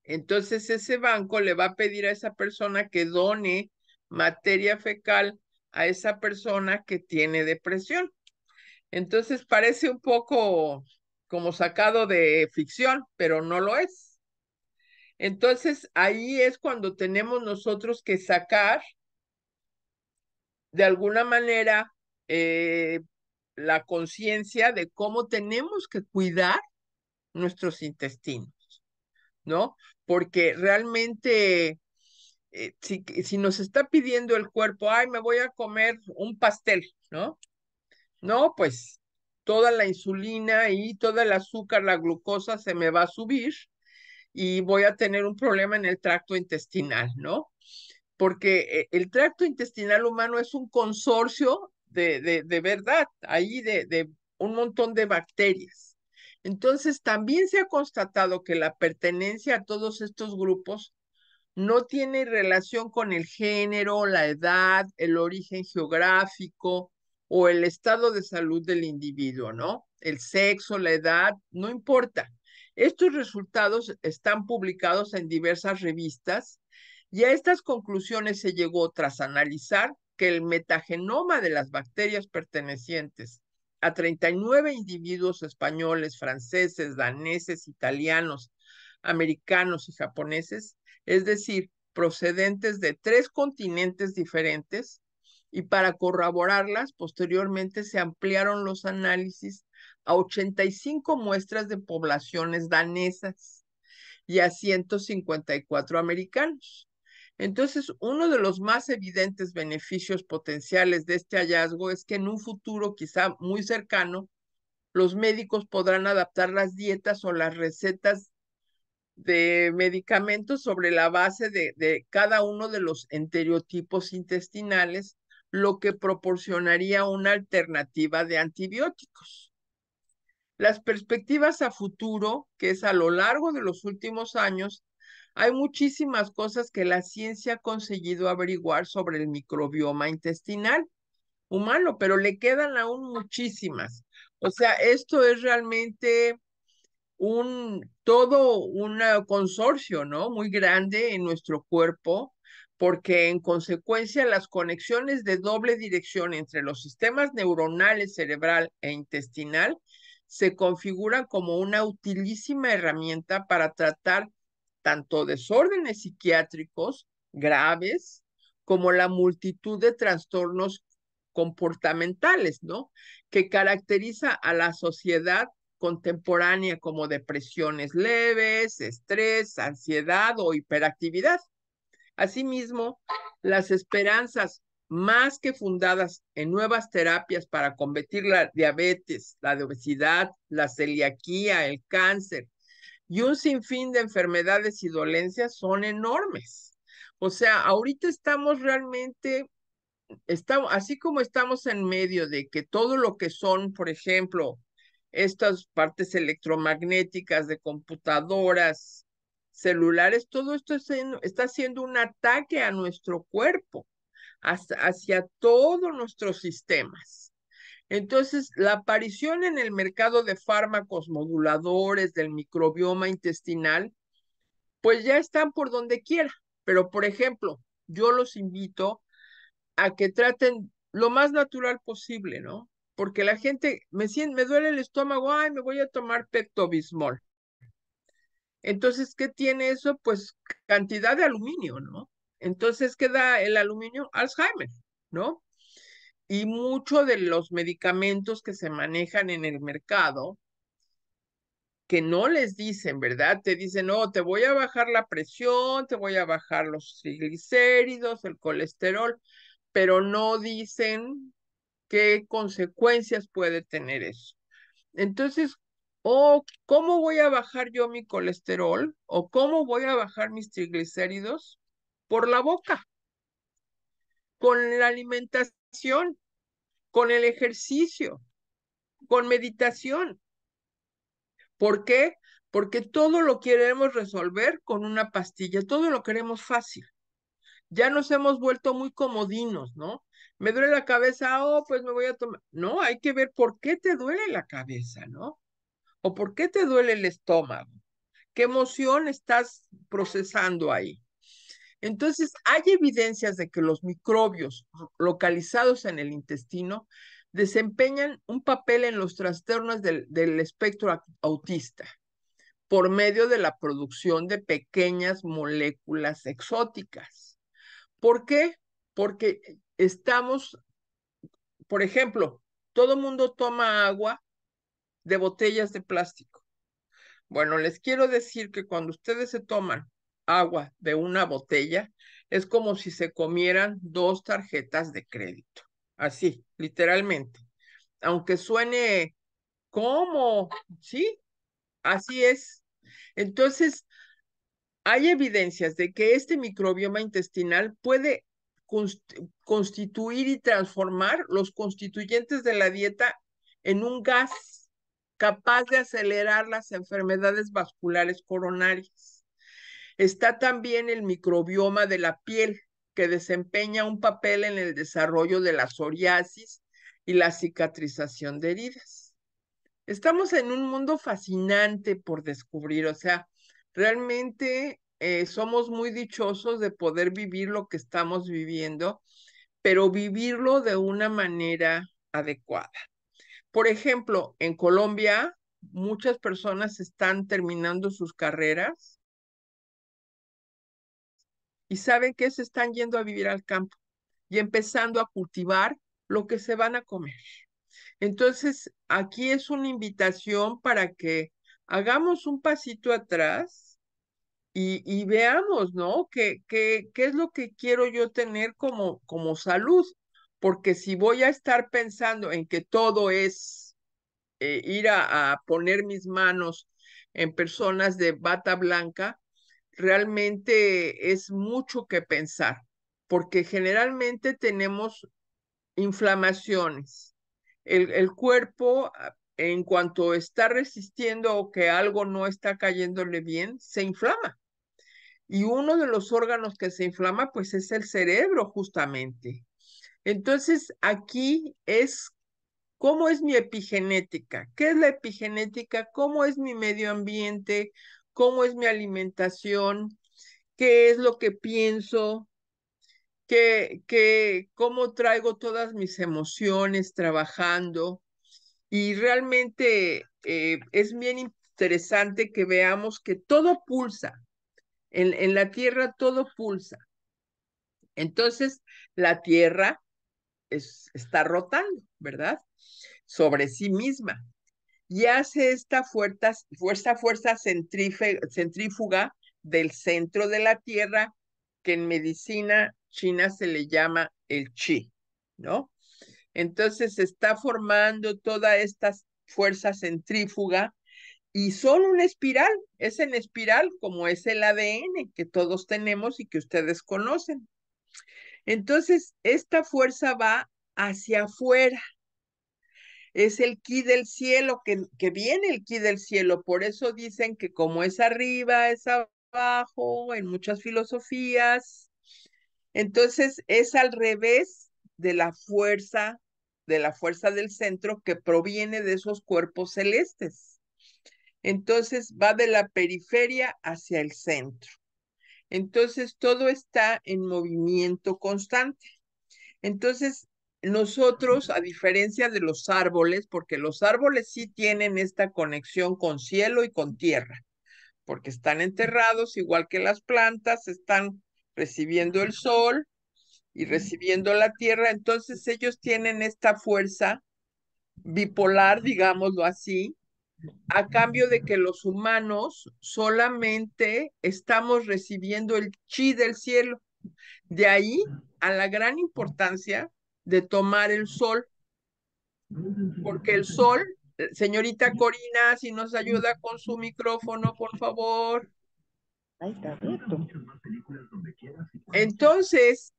entonces ese banco le va a pedir a esa persona que done materia fecal a esa persona que tiene depresión. Entonces parece un poco como sacado de ficción, pero no lo es. Entonces ahí es cuando tenemos nosotros que sacar de alguna manera eh, la conciencia de cómo tenemos que cuidar nuestros intestinos, ¿no? Porque realmente, si nos está pidiendo el cuerpo, ay, me voy a comer un pastel, ¿no? No, pues toda la insulina y todo el azúcar, la glucosa se me va a subir y voy a tener un problema en el tracto intestinal, ¿no? Porque el tracto intestinal humano es un consorcio de verdad, ahí de un montón de bacterias. Entonces, también se ha constatado que la pertenencia a todos estos grupos no tiene relación con el género, la edad, el origen geográfico o el estado de salud del individuo, ¿no? El sexo, la edad, no importa. Estos resultados están publicados en diversas revistas y a estas conclusiones se llegó tras analizar que el metagenoma de las bacterias pertenecientes a 39 individuos españoles, franceses, daneses, italianos, americanos y japoneses, es decir, procedentes de 3 continentes diferentes, y para corroborarlas, posteriormente se ampliaron los análisis a 85 muestras de poblaciones danesas y a 154 americanos. Entonces, uno de los más evidentes beneficios potenciales de este hallazgo es que en un futuro quizá muy cercano, los médicos podrán adaptar las dietas o las recetas de medicamentos sobre la base de cada uno de los enterotipos intestinales, lo que proporcionaría una alternativa de antibióticos. Las perspectivas a futuro, que es a lo largo de los últimos años, hay muchísimas cosas que la ciencia ha conseguido averiguar sobre el microbioma intestinal humano, pero le quedan aún muchísimas. O sea, esto es realmente todo un consorcio, ¿no? Muy grande en nuestro cuerpo, porque en consecuencia las conexiones de doble dirección entre los sistemas neuronales cerebral e intestinal se configuran como una utilísima herramienta para tratar tanto desórdenes psiquiátricos graves como la multitud de trastornos comportamentales, ¿no? Que caracteriza a la sociedad contemporánea como depresiones leves, estrés, ansiedad o hiperactividad. Asimismo, las esperanzas más que fundadas en nuevas terapias para combatir la diabetes, la obesidad, la celiaquía, el cáncer y un sinfín de enfermedades y dolencias son enormes. O sea, ahorita estamos realmente así como estamos en medio de que todo lo que son, por ejemplo, estas partes electromagnéticas de computadoras, celulares, todo esto está haciendo un ataque a nuestro cuerpo, hacia todos nuestros sistemas. Entonces, la aparición en el mercado de fármacos moduladores del microbioma intestinal, pues ya están por donde quiera. Pero, por ejemplo, yo los invito a que traten lo más natural posible, ¿no? Porque la gente, me duele el estómago, ay, me voy a tomar Pepto-Bismol. Entonces, ¿qué tiene eso? Pues cantidad de aluminio, ¿no? Entonces, ¿qué da el aluminio? Alzheimer, ¿no? Y muchos de los medicamentos que se manejan en el mercado, que no les dicen, ¿verdad? Te dicen, no, te voy a bajar la presión, te voy a bajar los triglicéridos, el colesterol, pero no dicen qué consecuencias puede tener eso. Entonces, ¿cómo voy a bajar yo mi colesterol? ¿O cómo voy a bajar mis triglicéridos? Por la boca, con la alimentación, con el ejercicio, con meditación. ¿Por qué? Porque todo lo queremos resolver con una pastilla, todo lo queremos fácil. Ya nos hemos vuelto muy comodinos, ¿no? Me duele la cabeza, pues me voy a tomar. No, hay que ver por qué te duele la cabeza, ¿no? ¿O por qué te duele el estómago? ¿Qué emoción estás procesando ahí? Entonces, hay evidencias de que los microbios localizados en el intestino desempeñan un papel en los trastornos del espectro autista por medio de la producción de pequeñas moléculas exóticas. ¿Por qué? Porque estamos, por ejemplo, todo mundo toma agua de botellas de plástico. Bueno, les quiero decir que cuando ustedes se toman agua de una botella, es como si se comieran 2 tarjetas de crédito. Así, literalmente. Aunque suene como, ¿sí? Así es. Entonces, hay evidencias de que este microbioma intestinal puede constituir y transformar los constituyentes de la dieta en un gas capaz de acelerar las enfermedades vasculares coronarias. Está también el microbioma de la piel, que desempeña un papel en el desarrollo de la psoriasis y la cicatrización de heridas. Estamos en un mundo fascinante por descubrir, o sea, realmente somos muy dichosos de poder vivir lo que estamos viviendo, pero vivirlo de una manera adecuada. Por ejemplo, en Colombia, muchas personas están terminando sus carreras y saben que se están yendo a vivir al campo y empezando a cultivar lo que se van a comer. Entonces, aquí es una invitación para que hagamos un pasito atrás y veamos, ¿no? ¿Qué es lo que quiero yo tener como salud? Porque si voy a estar pensando en que todo es ir a poner mis manos en personas de bata blanca, realmente es mucho que pensar, porque generalmente tenemos inflamaciones. El cuerpo, en cuanto está resistiendo o que algo no está cayéndole bien, se inflama. Y uno de los órganos que se inflama, pues es el cerebro, justamente. Entonces, aquí es cómo es mi epigenética. ¿Qué es la epigenética? ¿Cómo es mi medio ambiente? ¿Cómo es mi alimentación? ¿Qué es lo que pienso? ¿Cómo traigo todas mis emociones trabajando? Y realmente es bien interesante que veamos que todo pulsa. En la Tierra todo pulsa. Entonces, la Tierra está rotando, ¿verdad? Sobre sí misma. Y hace esta fuerza centrífuga del centro de la Tierra, que en medicina china se le llama el chi, ¿no? Entonces se está formando toda esta fuerza centrífuga y son una espiral, es en espiral como es el ADN que todos tenemos y que ustedes conocen. Entonces, esta fuerza va hacia afuera. Es el ki del cielo, que viene el ki del cielo. Por eso dicen que como es arriba, es abajo, en muchas filosofías. Entonces, es al revés de la fuerza del centro que proviene de esos cuerpos celestes. Entonces, va de la periferia hacia el centro. Entonces, todo está en movimiento constante. Entonces, nosotros, a diferencia de los árboles, porque los árboles sí tienen esta conexión con cielo y con tierra, porque están enterrados, igual que las plantas, están recibiendo el sol y recibiendo la tierra, entonces ellos tienen esta fuerza bipolar, digámoslo así, a cambio de que los humanos solamente estamos recibiendo el chi del cielo. De ahí a la gran importancia de tomar el sol, porque el sol, señorita Corina, si nos ayuda con su micrófono, por favor. Ahí está abierto. Entonces,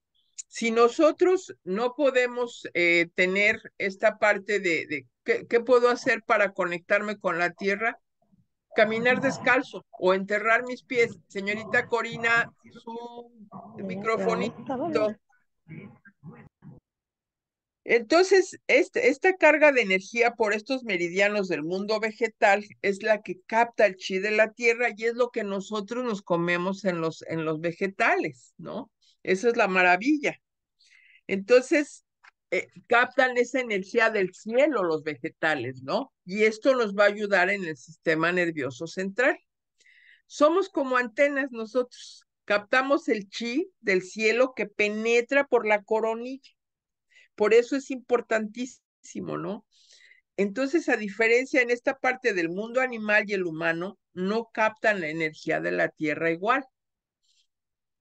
si nosotros no podemos tener esta parte de ¿qué puedo hacer para conectarme con la tierra? Caminar descalzo o enterrar mis pies. Señorita Corina, su Ahí estaba bien. microfonito. Entonces, esta carga de energía por estos meridianos del mundo vegetal es la que capta el chi de la tierra y es lo que nosotros nos comemos en los vegetales, ¿no? Esa es la maravilla. Entonces, captan esa energía del cielo los vegetales, ¿no? Y esto nos va a ayudar en el sistema nervioso central. Somos como antenas nosotros. Captamos el chi del cielo que penetra por la coronilla. Por eso es importantísimo, ¿no? Entonces, a diferencia en esta parte del mundo animal y el humano, no captan la energía de la tierra igual.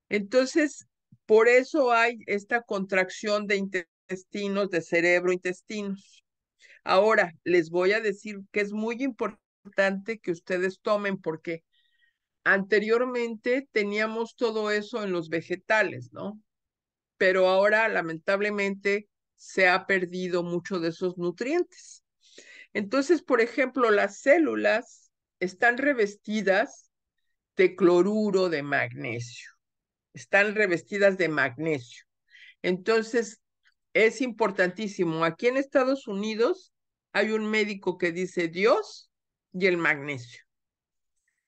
Entonces, por eso hay esta contracción de intestinos, de cerebro, intestinos. Ahora, les voy a decir que es muy importante que ustedes tomen porque anteriormente teníamos todo eso en los vegetales, ¿no? Pero ahora, lamentablemente, se ha perdido mucho de esos nutrientes. Entonces, por ejemplo, las células están revestidas de cloruro de magnesio, están revestidas de magnesio. Entonces, es importantísimo. Aquí en Estados Unidos hay un médico que dice Dios y el magnesio.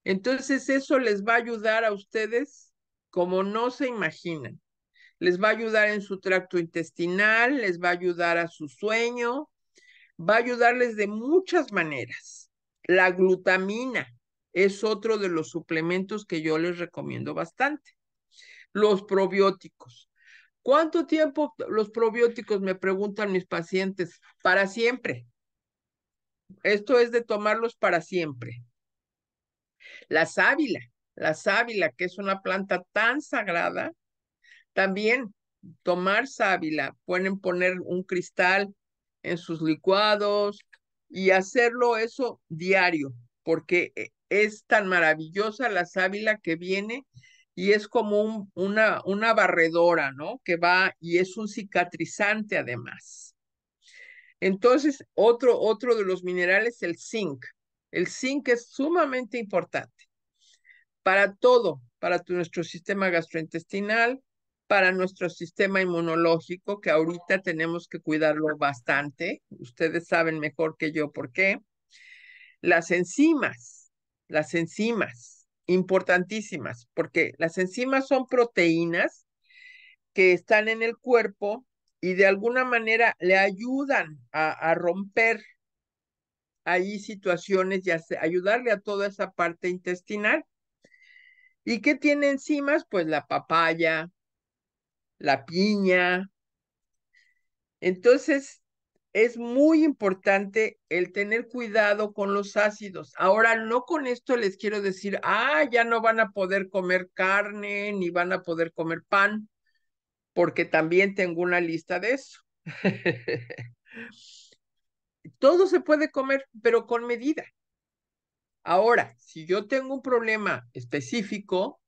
Entonces, eso les va a ayudar a ustedes como no se imaginan. Les va a ayudar en su tracto intestinal, les va a ayudar a su sueño, va a ayudarles de muchas maneras. La glutamina es otro de los suplementos que yo les recomiendo bastante. Los probióticos. ¿Cuánto tiempo los probióticos, me preguntan mis pacientes? Para siempre. Esto es de tomarlos para siempre. La sábila. la sábila, que es una planta tan sagrada. También tomar sábila, pueden poner un cristal en sus licuados y hacerlo eso diario, porque es tan maravillosa la sábila que viene y es como una barredora, ¿no? Que va y es un cicatrizante además. Entonces, otro de los minerales, el zinc. El zinc es sumamente importante para todo, para nuestro sistema gastrointestinal, para nuestro sistema inmunológico, que ahorita tenemos que cuidarlo bastante. Ustedes saben mejor que yo por qué. Las enzimas, importantísimas, porque las enzimas son proteínas que están en el cuerpo y de alguna manera le ayudan a romper ahí situaciones y ayudarle a toda esa parte intestinal. ¿Y qué tiene enzimas? Pues la papaya, la piña. Entonces, es muy importante el tener cuidado con los ácidos. Ahora, no con esto les quiero decir, ya no van a poder comer carne, ni van a poder comer pan, porque también tengo una lista de eso. Todo se puede comer, pero con medida. Ahora, si yo tengo un problema específico,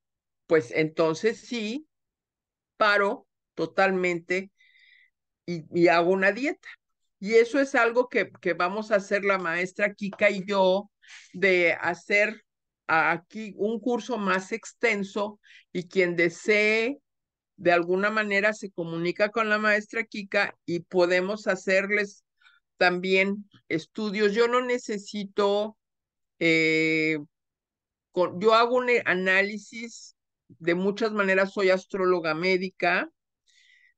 pues entonces sí, paro totalmente y hago una dieta. Y eso es algo que vamos a hacer la maestra Kika y yo, de hacer aquí un curso más extenso, y quien desee de alguna manera se comunica con la maestra Kika y podemos hacerles también estudios. Yo no necesito, yo hago un análisis de muchas maneras, soy astróloga médica.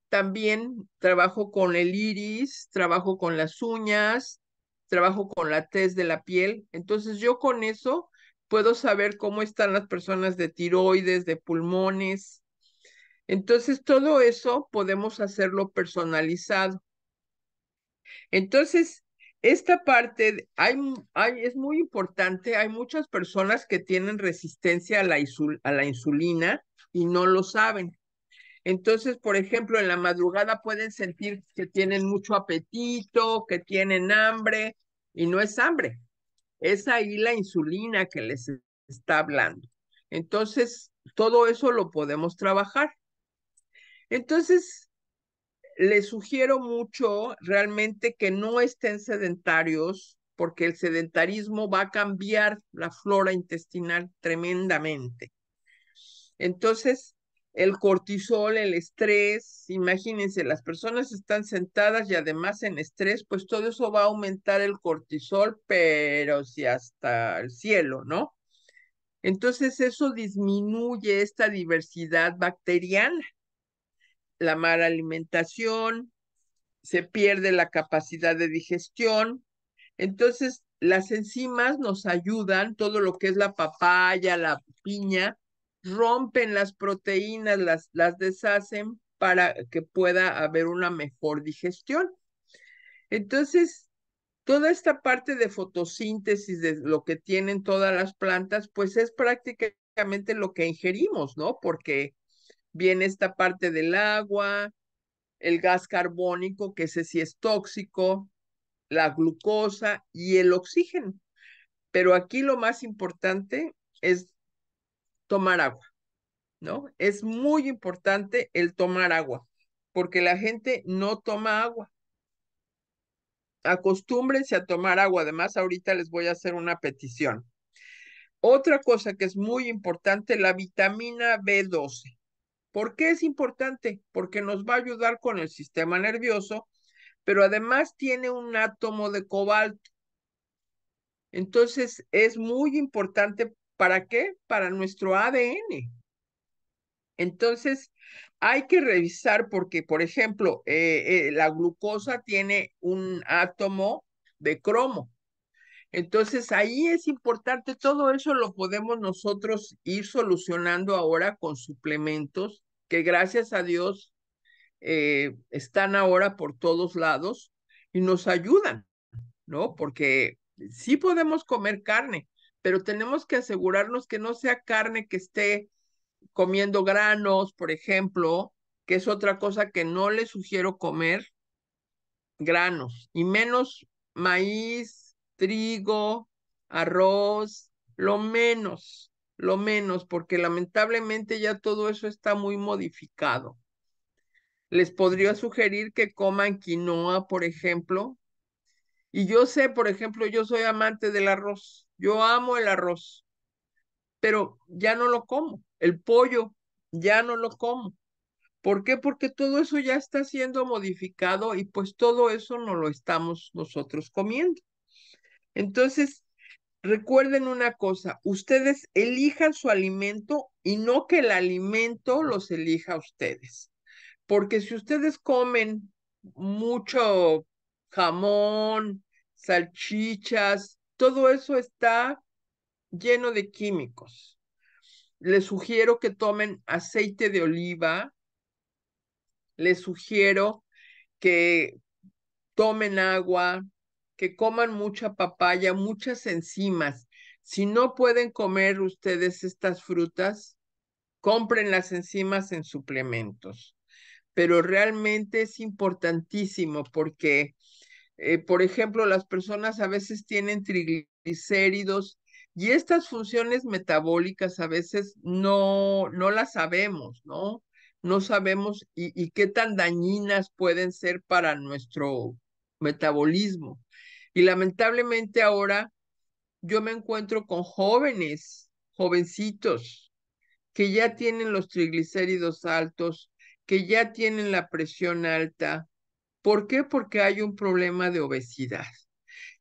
También trabajo con el iris, trabajo con las uñas, trabajo con la tez de la piel. Entonces yo con eso puedo saber cómo están las personas de tiroides, de pulmones. Entonces todo eso podemos hacerlo personalizado. Entonces, esta parte es muy importante. Hay muchas personas que tienen resistencia a la insulina y no lo saben. Entonces, por ejemplo, en la madrugada pueden sentir que tienen mucho apetito, que tienen hambre, y no es hambre, es ahí la insulina que les está hablando. Entonces, todo eso lo podemos trabajar. Entonces, les sugiero mucho realmente que no estén sedentarios, porque el sedentarismo va a cambiar la flora intestinal tremendamente. Entonces, el cortisol, el estrés, imagínense, las personas están sentadas y además en estrés, pues todo eso va a aumentar el cortisol, pero sí hasta el cielo, ¿no? Entonces eso disminuye esta diversidad bacteriana, la mala alimentación, se pierde la capacidad de digestión. Entonces, las enzimas nos ayudan, todo lo que es la papaya, la piña, rompen las proteínas, las deshacen para que pueda haber una mejor digestión. Entonces, toda esta parte de fotosíntesis de lo que tienen todas las plantas, pues es prácticamente lo que ingerimos, ¿no? Porque viene esta parte del agua, el gas carbónico, que ese sí es tóxico, la glucosa y el oxígeno. Pero aquí lo más importante es tomar agua, ¿no? Es muy importante el tomar agua, porque la gente no toma agua. Acostúmbrense a tomar agua. Además, ahorita les voy a hacer una petición. Otra cosa que es muy importante, la vitamina B12. ¿Por qué es importante? Porque nos va a ayudar con el sistema nervioso, pero además tiene un átomo de cobalto. Entonces, es muy importante. ¿Para qué? Para nuestro ADN. Entonces, hay que revisar porque, por ejemplo, la glucosa tiene un átomo de cromo. Entonces, ahí es importante, todo eso lo podemos nosotros ir solucionando ahora con suplementos que gracias a Dios están ahora por todos lados y nos ayudan, ¿no? Porque sí podemos comer carne, pero tenemos que asegurarnos que no sea carne que esté comiendo granos, por ejemplo, que es otra cosa que no le sugiero comer, granos, y menos maíz, trigo, arroz, lo menos, porque lamentablemente ya todo eso está muy modificado. Les podría sugerir que coman quinoa, por ejemplo, y yo sé, por ejemplo, yo soy amante del arroz, yo amo el arroz, pero ya no lo como, el pollo, ya no lo como. ¿Por qué? Porque todo eso ya está siendo modificado y pues todo eso no lo estamos nosotros comiendo. Entonces, recuerden una cosa, ustedes elijan su alimento y no que el alimento los elija a ustedes. Porque si ustedes comen mucho jamón, salchichas, todo eso está lleno de químicos. Les sugiero que tomen aceite de oliva, les sugiero que tomen agua, que coman mucha papaya, muchas enzimas. Si no pueden comer ustedes estas frutas, compren las enzimas en suplementos. Pero realmente es importantísimo porque, por ejemplo, las personas a veces tienen triglicéridos y estas funciones metabólicas a veces no las sabemos, ¿no? No sabemos y qué tan dañinas pueden ser para nuestro metabolismo. Y lamentablemente ahora yo me encuentro con jóvenes, jovencitos, que ya tienen los triglicéridos altos, que ya tienen la presión alta. ¿Por qué? Porque hay un problema de obesidad.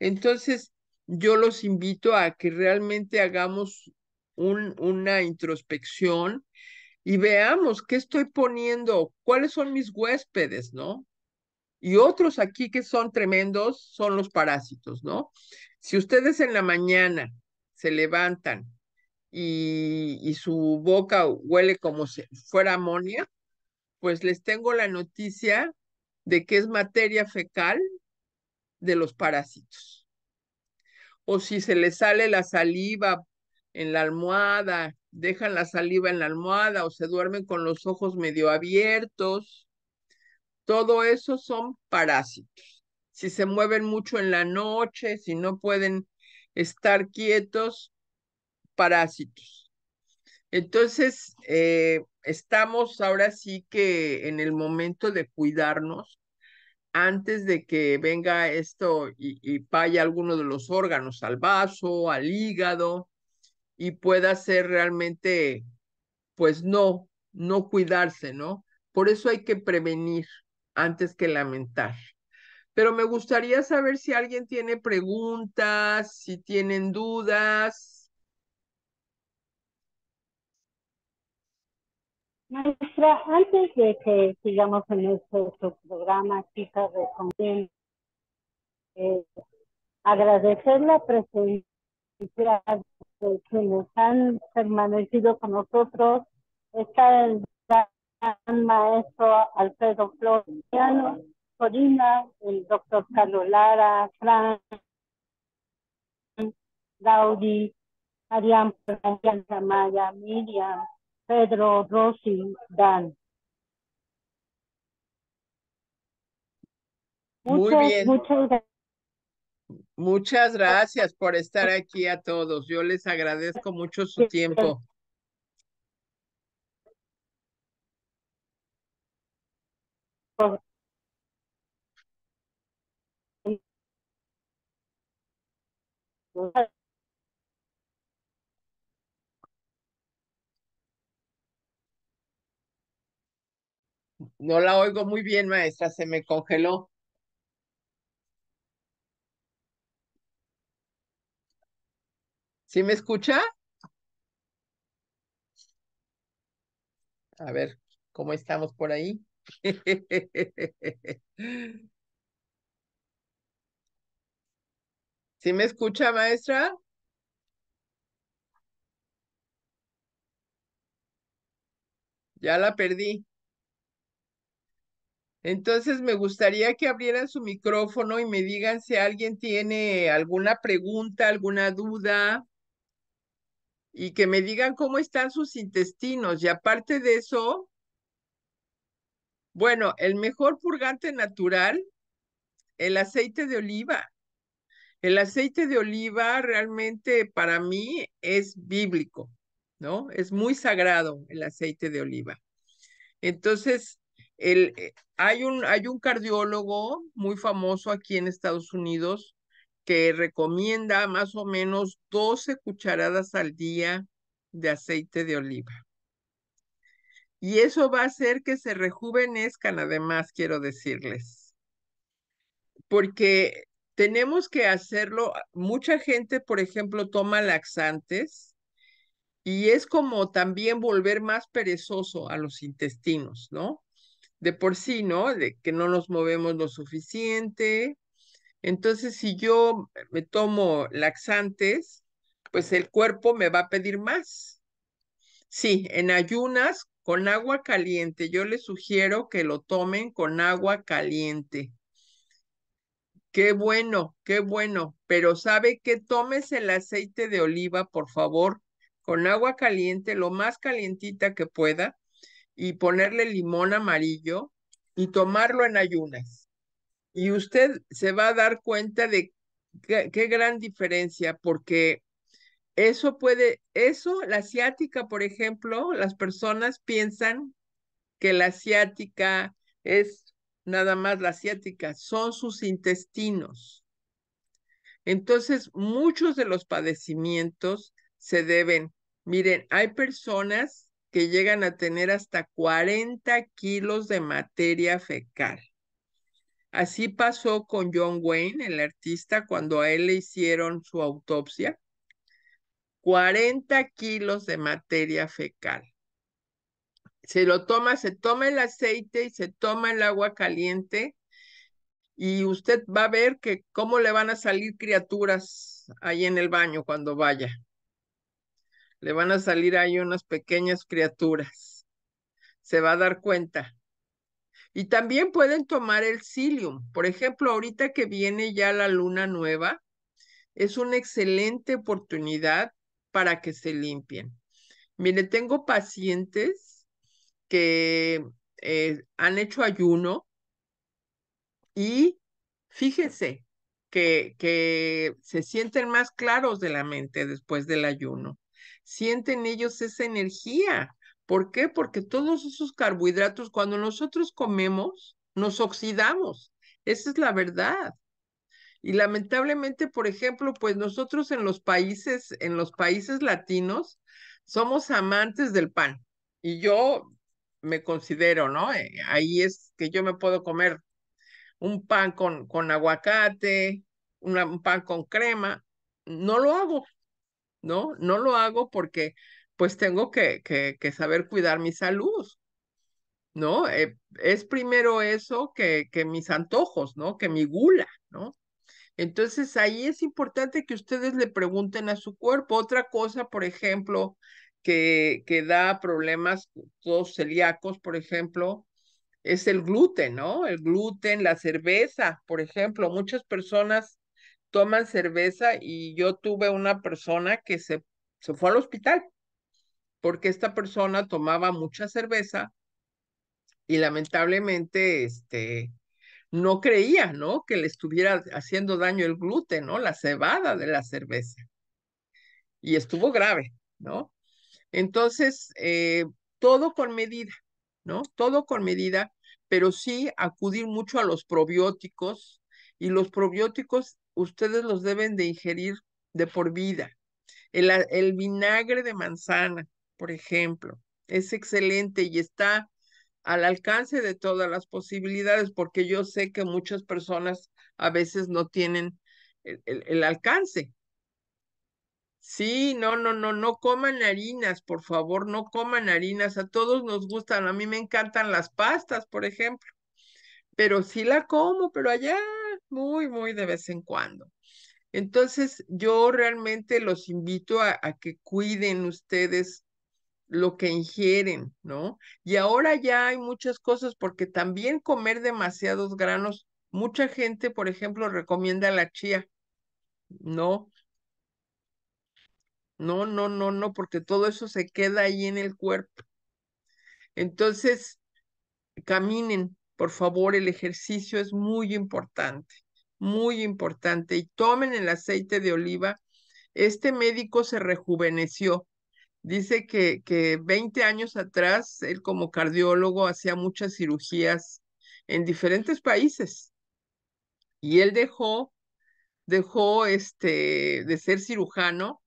Entonces, yo los invito a que realmente hagamos una introspección y veamos qué estoy poniendo, cuáles son mis huéspedes, ¿no? Y otros aquí que son tremendos son los parásitos, ¿no? Si ustedes en la mañana se levantan y su boca huele como si fuera amonía, pues les tengo la noticia de que es materia fecal de los parásitos. O si se les sale la saliva en la almohada, dejan la saliva en la almohada o se duermen con los ojos medio abiertos, todo eso son parásitos. Si se mueven mucho en la noche, si no pueden estar quietos, parásitos. Entonces, estamos ahora sí que en el momento de cuidarnos antes de que venga esto y vaya alguno de los órganos al vaso, al hígado y pueda ser realmente, pues no cuidarse, ¿no? Por eso hay que prevenir antes que lamentar. Pero me gustaría saber si alguien tiene preguntas, si tienen dudas. Maestra, antes de que sigamos en su programa, Chicas Recomiendan, eh, agradecer la presencia de quienes han permanecido con nosotros. Está el gran maestro Alfredo Floriano, Corina, el doctor Carlos Lara, Fran, Gaudi, Arián, Maya, Miriam, Pedro, Rosy, Dan. Muy bien. Muchas gracias. Muchas gracias por estar aquí a todos. Yo les agradezco mucho su tiempo. No la oigo muy bien, maestra, se me congeló. ¿Sí me escucha? A ver, ¿cómo estamos por ahí? ¿Sí me escucha, maestra? Ya la perdí. Entonces me gustaría que abrieran su micrófono y me digan si alguien tiene alguna pregunta, alguna duda. y que me digan cómo están sus intestinos. Y aparte de eso, bueno, el mejor purgante natural, el aceite de oliva. El aceite de oliva realmente para mí es bíblico, ¿no? Es muy sagrado el aceite de oliva. Entonces, hay un cardiólogo muy famoso aquí en Estados Unidos que recomienda más o menos 12 cucharadas al día de aceite de oliva. Y eso va a hacer que se rejuvenezcan, además, quiero decirles, porque tenemos que hacerlo. Mucha gente, por ejemplo, toma laxantes y es como también volver más perezoso a los intestinos, ¿no? De por sí, ¿no? De que no nos movemos lo suficiente. Entonces, si yo me tomo laxantes, pues el cuerpo me va a pedir más. Sí, en ayunas con agua caliente. Yo les sugiero que lo tomen con agua caliente. Qué bueno. Pero sabe que tomes el aceite de oliva, por favor, con agua caliente, lo más calientita que pueda, y ponerle limón amarillo y tomarlo en ayunas. Y usted se va a dar cuenta de qué gran diferencia, porque la ciática, por ejemplo, las personas piensan que la ciática es nada más la ciática, son sus intestinos. Entonces, muchos de los padecimientos se deben, miren, hay personas que llegan a tener hasta 40 kilos de materia fecal. Así pasó con John Wayne, el artista, cuando a él le hicieron su autopsia. 40 kilos de materia fecal. Se toma el aceite y se toma el agua caliente y usted va a ver que cómo le van a salir criaturas ahí en el baño cuando vaya. Le van a salir ahí unas pequeñas criaturas. Se va a dar cuenta. Y también pueden tomar el psyllium. Por ejemplo, ahorita que viene ya la luna nueva, es una excelente oportunidad para que se limpien. Mire, tengo pacientes que han hecho ayuno y fíjense que se sienten más claros de la mente después del ayuno. Sienten ellos esa energía. ¿Por qué? Porque todos esos carbohidratos, cuando nosotros comemos, nos oxidamos. Esa es la verdad. Y lamentablemente, por ejemplo, pues nosotros en los países latinos, somos amantes del pan. Y yo me considero, ¿no? Ahí es que yo me puedo comer un pan con aguacate, un pan con crema. No lo hago, ¿no? No lo hago porque pues tengo que saber cuidar mi salud, ¿no? Es primero eso que mis antojos, ¿no? Que mi gula, ¿no? Entonces ahí es importante que ustedes le pregunten a su cuerpo. Otra cosa, por ejemplo, que da problemas, todos celíacos, por ejemplo, es el gluten, ¿no? El gluten, la cerveza, por ejemplo. Muchas personas toman cerveza y yo tuve una persona que se fue al hospital porque esta persona tomaba mucha cerveza y lamentablemente, no creía, ¿no? Que le estuviera haciendo daño el gluten, ¿no? La cebada de la cerveza. Y estuvo grave, ¿no? Entonces, todo con medida, ¿no? Todo con medida, pero sí acudir mucho a los probióticos y los probióticos ustedes los deben de ingerir de por vida. El vinagre de manzana, por ejemplo, es excelente y está al alcance de todas las posibilidades, porque yo sé que muchas personas a veces no tienen el alcance. Sí, no coman harinas, por favor, no coman harinas. A todos nos gustan, a mí me encantan las pastas, por ejemplo, pero sí la como, pero allá muy de vez en cuando. Entonces, yo realmente los invito a que cuiden ustedes lo que ingieren, ¿no? Y ahora ya hay muchas cosas porque también comer demasiados granos, mucha gente, por ejemplo, recomienda la chía. No, No, no, no, no, porque todo eso se queda ahí en el cuerpo. Entonces, caminen, por favor, el ejercicio es muy importante. Y tomen el aceite de oliva. Este médico se rejuveneció. Dice que 20 años atrás, él como cardiólogo hacía muchas cirugías en diferentes países y él dejó de ser cirujano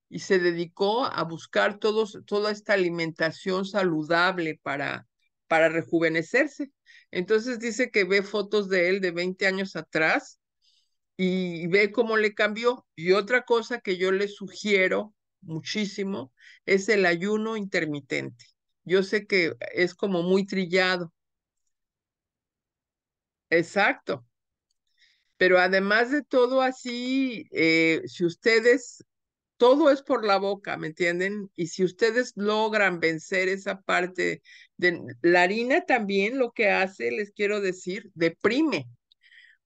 y se dedicó a buscar toda esta alimentación saludable para rejuvenecerse. Entonces dice que ve fotos de él de 20 años atrás y ve cómo le cambió. Y otra cosa que yo le sugiero muchísimo es el ayuno intermitente. Yo sé que es como muy trillado. Exacto. Pero además de todo así, si ustedes, todo es por la boca, ¿me entienden? Y si ustedes logran vencer esa parte de la harina también lo que hace, les quiero decir, deprime.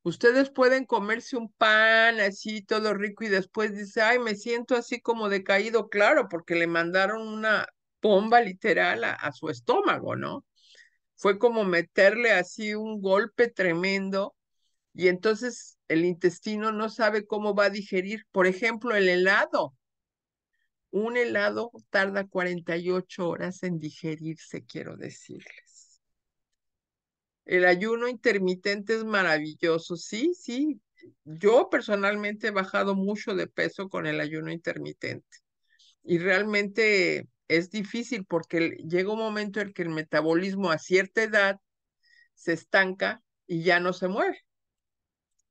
Ustedes pueden comerse un pan así todo rico y después dice, ay, me siento así como decaído, claro, porque le mandaron una bomba literal a su estómago, ¿no? Fue como meterle así un golpe tremendo y entonces el intestino no sabe cómo va a digerir. Por ejemplo, el helado. Un helado tarda 48 horas en digerirse, quiero decirles. El ayuno intermitente es maravilloso, sí, sí. Yo personalmente he bajado mucho de peso con el ayuno intermitente y realmente es difícil porque llega un momento en que el metabolismo a cierta edad se estanca y ya no se mueve.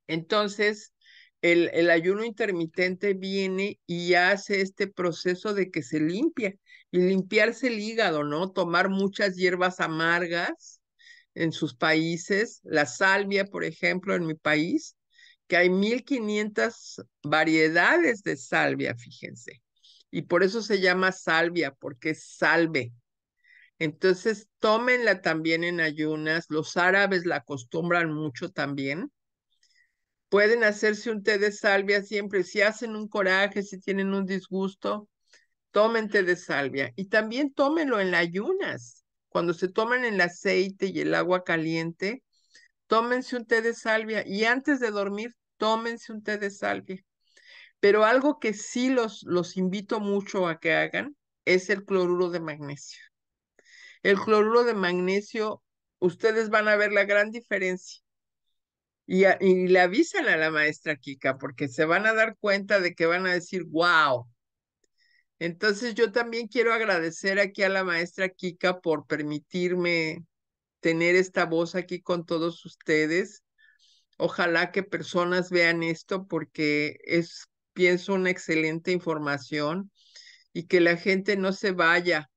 Entonces, el ayuno intermitente viene y hace este proceso de que se limpia y limpiarse el hígado, ¿no? Tomar muchas hierbas amargas en sus países, la salvia, por ejemplo, en mi país, que hay 1500 variedades de salvia, fíjense. Y por eso se llama salvia, porque es salve. Entonces, tómenla también en ayunas. Los árabes la acostumbran mucho también. Pueden hacerse un té de salvia siempre. Si hacen un coraje, si tienen un disgusto, tomen té de salvia. Y también tómenlo en ayunas. Cuando se toman el aceite y el agua caliente, tómense un té de salvia. Y antes de dormir, tómense un té de salvia. Pero algo que sí los invito mucho a que hagan es el cloruro de magnesio. El cloruro de magnesio, ustedes van a ver la gran diferencia. Y le avisan a la maestra Kika porque se van a dar cuenta de que van a decir, wow. Entonces yo también quiero agradecer aquí a la maestra Kika por permitirme tener esta voz aquí con todos ustedes. Ojalá que personas vean esto porque es, pienso, una excelente información y que la gente no se vaya.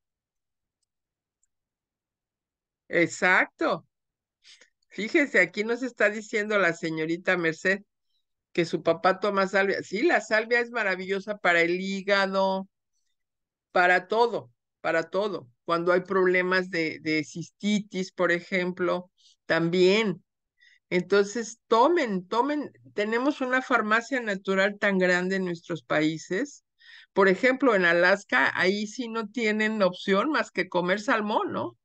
Exacto. Fíjese, aquí nos está diciendo la señorita Merced que su papá toma salvia. Sí, la salvia es maravillosa para el hígado, para todo, para todo. Cuando hay problemas de cistitis, por ejemplo, también. Entonces, tomen. Tenemos una farmacia natural tan grande en nuestros países. Por ejemplo, en Alaska, ahí sí no tienen opción más que comer salmón, ¿no?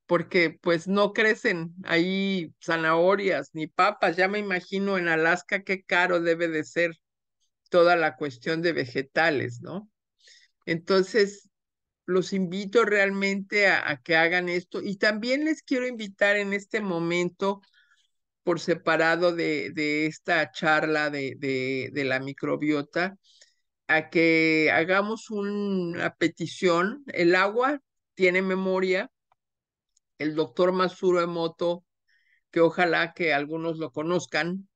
Porque pues no crecen ahí zanahorias ni papas. Ya me imagino en Alaska qué caro debe de ser toda la cuestión de vegetales, ¿no? Entonces, los invito realmente a que hagan esto y también les quiero invitar en este momento por separado de esta charla de la microbiota a que hagamos una petición. El agua tiene memoria. El doctor Masuro Emoto, que ojalá que algunos lo conozcan,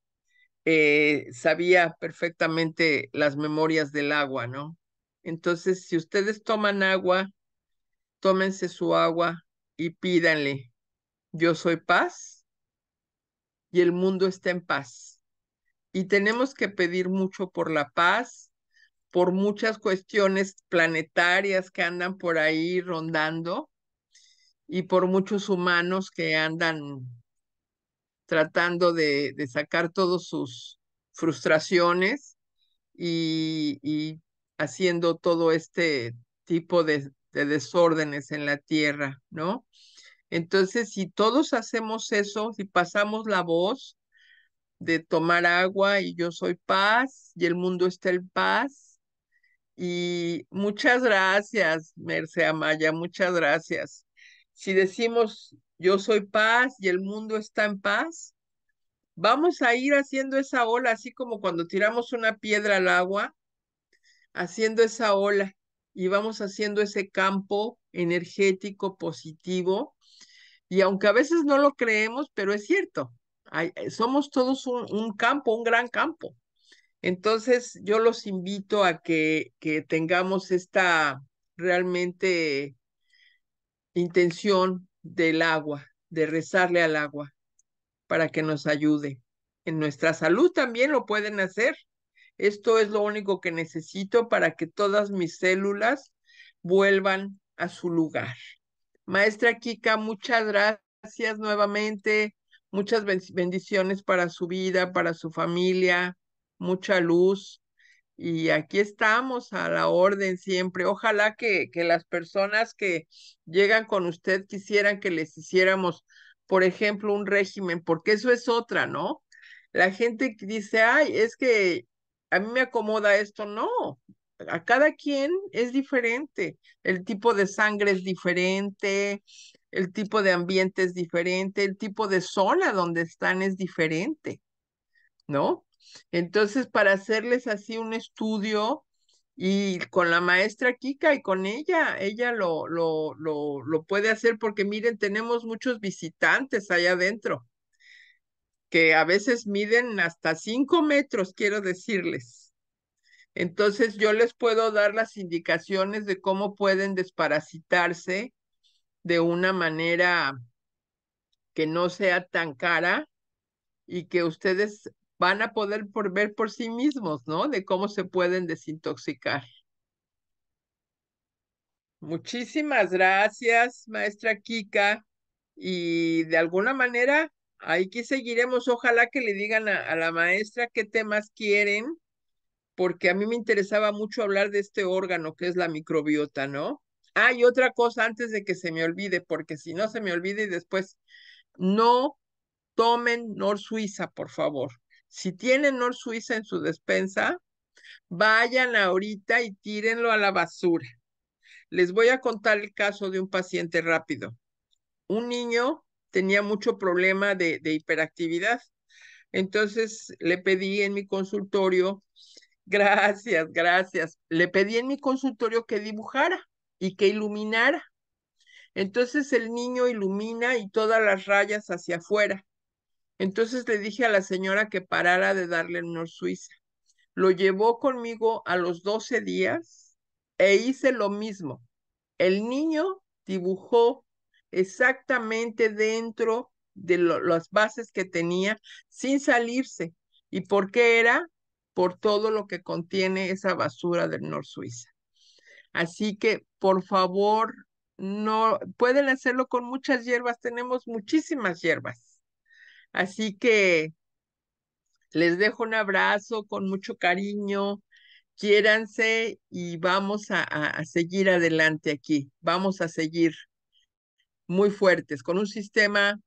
sabía perfectamente las memorias del agua, ¿no? Entonces, si ustedes toman agua, tómense su agua y pídanle, yo soy paz y el mundo está en paz. Y tenemos que pedir mucho por la paz, por muchas cuestiones planetarias que andan por ahí rondando y por muchos humanos que andan tratando de sacar todas sus frustraciones y haciendo todo este tipo de desórdenes en la tierra, ¿no? Entonces, si todos hacemos eso, si pasamos la voz de tomar agua y yo soy paz y el mundo está en paz. Y muchas gracias, Merce Amaya, muchas gracias. Si decimos yo soy paz y el mundo está en paz, vamos a ir haciendo esa ola, así como cuando tiramos una piedra al agua, haciendo esa ola y vamos haciendo ese campo energético positivo. Y aunque a veces no lo creemos, pero es cierto, somos todos un campo, un gran campo. Entonces, yo los invito a que tengamos esta realmente intención del agua, de rezarle al agua para que nos ayude. En nuestra salud también lo pueden hacer. Esto es lo único que necesito para que todas mis células vuelvan a su lugar. Maestra Kika, muchas gracias nuevamente. Muchas bendiciones para su vida, para su familia, mucha luz. Y aquí estamos a la orden siempre. Ojalá que las personas que llegan con usted quisieran que les hiciéramos, por ejemplo, un régimen, porque eso es otra, ¿no? La gente que dice, ay, es que a mí me acomoda esto. No, a cada quien es diferente. El tipo de sangre es diferente, el tipo de ambiente es diferente, el tipo de zona donde están es diferente, ¿no? Entonces, para hacerles así un estudio y con la maestra Kika y con ella lo puede hacer porque miren, tenemos muchos visitantes allá adentro que a veces miden hasta 5 metros, quiero decirles. Entonces, yo les puedo dar las indicaciones de cómo pueden desparasitarse de una manera que no sea tan cara y que ustedes van a poder ver por sí mismos, ¿no? De cómo se pueden desintoxicar. Muchísimas gracias, maestra Kika. Y de alguna manera, ahí que seguiremos. Ojalá que le digan a la maestra qué temas quieren, porque a mí me interesaba mucho hablar de este órgano que es la microbiota, ¿no? Ah, y otra cosa antes de que se me olvide, porque si no se me olvide y después no tomen Nor Suiza, por favor. Si tienen Nor Suiza en su despensa, vayan ahorita y tírenlo a la basura. Les voy a contar el caso de un paciente rápido. Un niño tenía mucho problema de hiperactividad. Entonces le pedí en mi consultorio, gracias, gracias, le pedí en mi consultorio que dibujara y que iluminara. Entonces el niño ilumina y todas las rayas hacia afuera. Entonces le dije a la señora que parara de darle el Nor Suiza. Lo llevó conmigo a los 12 días e hice lo mismo. El niño dibujó exactamente dentro de las bases que tenía sin salirse. ¿Y por qué era? Por todo lo que contiene esa basura del Nor Suiza. Así que, por favor, no pueden hacerlo con muchas hierbas. Tenemos muchísimas hierbas. Así que les dejo un abrazo con mucho cariño. Quiéranse y vamos a seguir adelante aquí. Vamos a seguir muy fuertes, con un sistema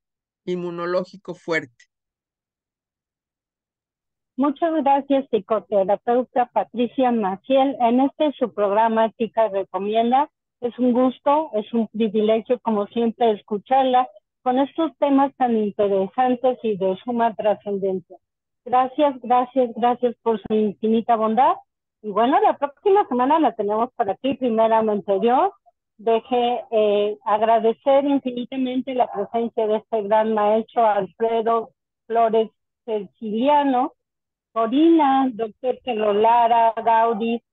inmunológico fuerte. Muchas gracias, psicoterapeuta Patricia Maciel. En este su programa Kika Recomienda. Es un gusto, es un privilegio, como siempre, escucharla con estos temas tan interesantes y de suma trascendencia. Gracias, gracias, gracias por su infinita bondad. Y bueno, la próxima semana la tenemos por aquí, primeramente Dios. Deje agradecer infinitamente la presencia de este gran maestro Alfredo Flores Ceciliano, Corina, doctor Celolara, Gaudí,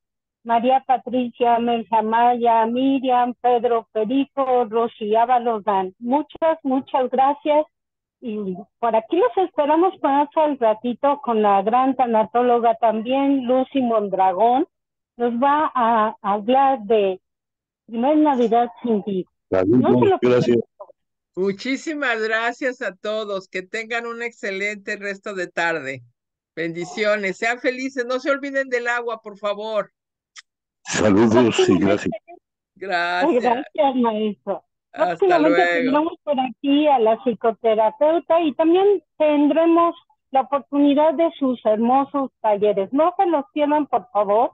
María Patricia Maya, Miriam, Pedro Perico, Rosy Ábalos Dan. Muchas, muchas gracias. Y por aquí los esperamos más al ratito con la gran tanatóloga también, Lucy Mondragón. Nos va a hablar de Primer Navidad sin ti. No se lo Gracias. Muchísimas gracias a todos. Que tengan un excelente resto de tarde. Bendiciones. Sean felices. No se olviden del agua, por favor. Saludos y gracias. Gracias. Gracias, maestro. Hasta Próximamente luego. tendremos por aquí a la psicoterapeuta y también tendremos la oportunidad de sus hermosos talleres. No se los pierdan, por favor.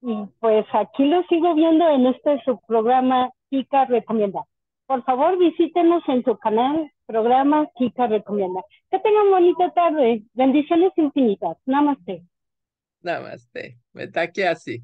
Y pues aquí lo sigo viendo en este subprograma Kika Recomienda. Por favor, visítenos en su canal, programa Kika Recomienda. Que tengan bonita tarde. Bendiciones infinitas. Namaste. Namaste. Me taqué así.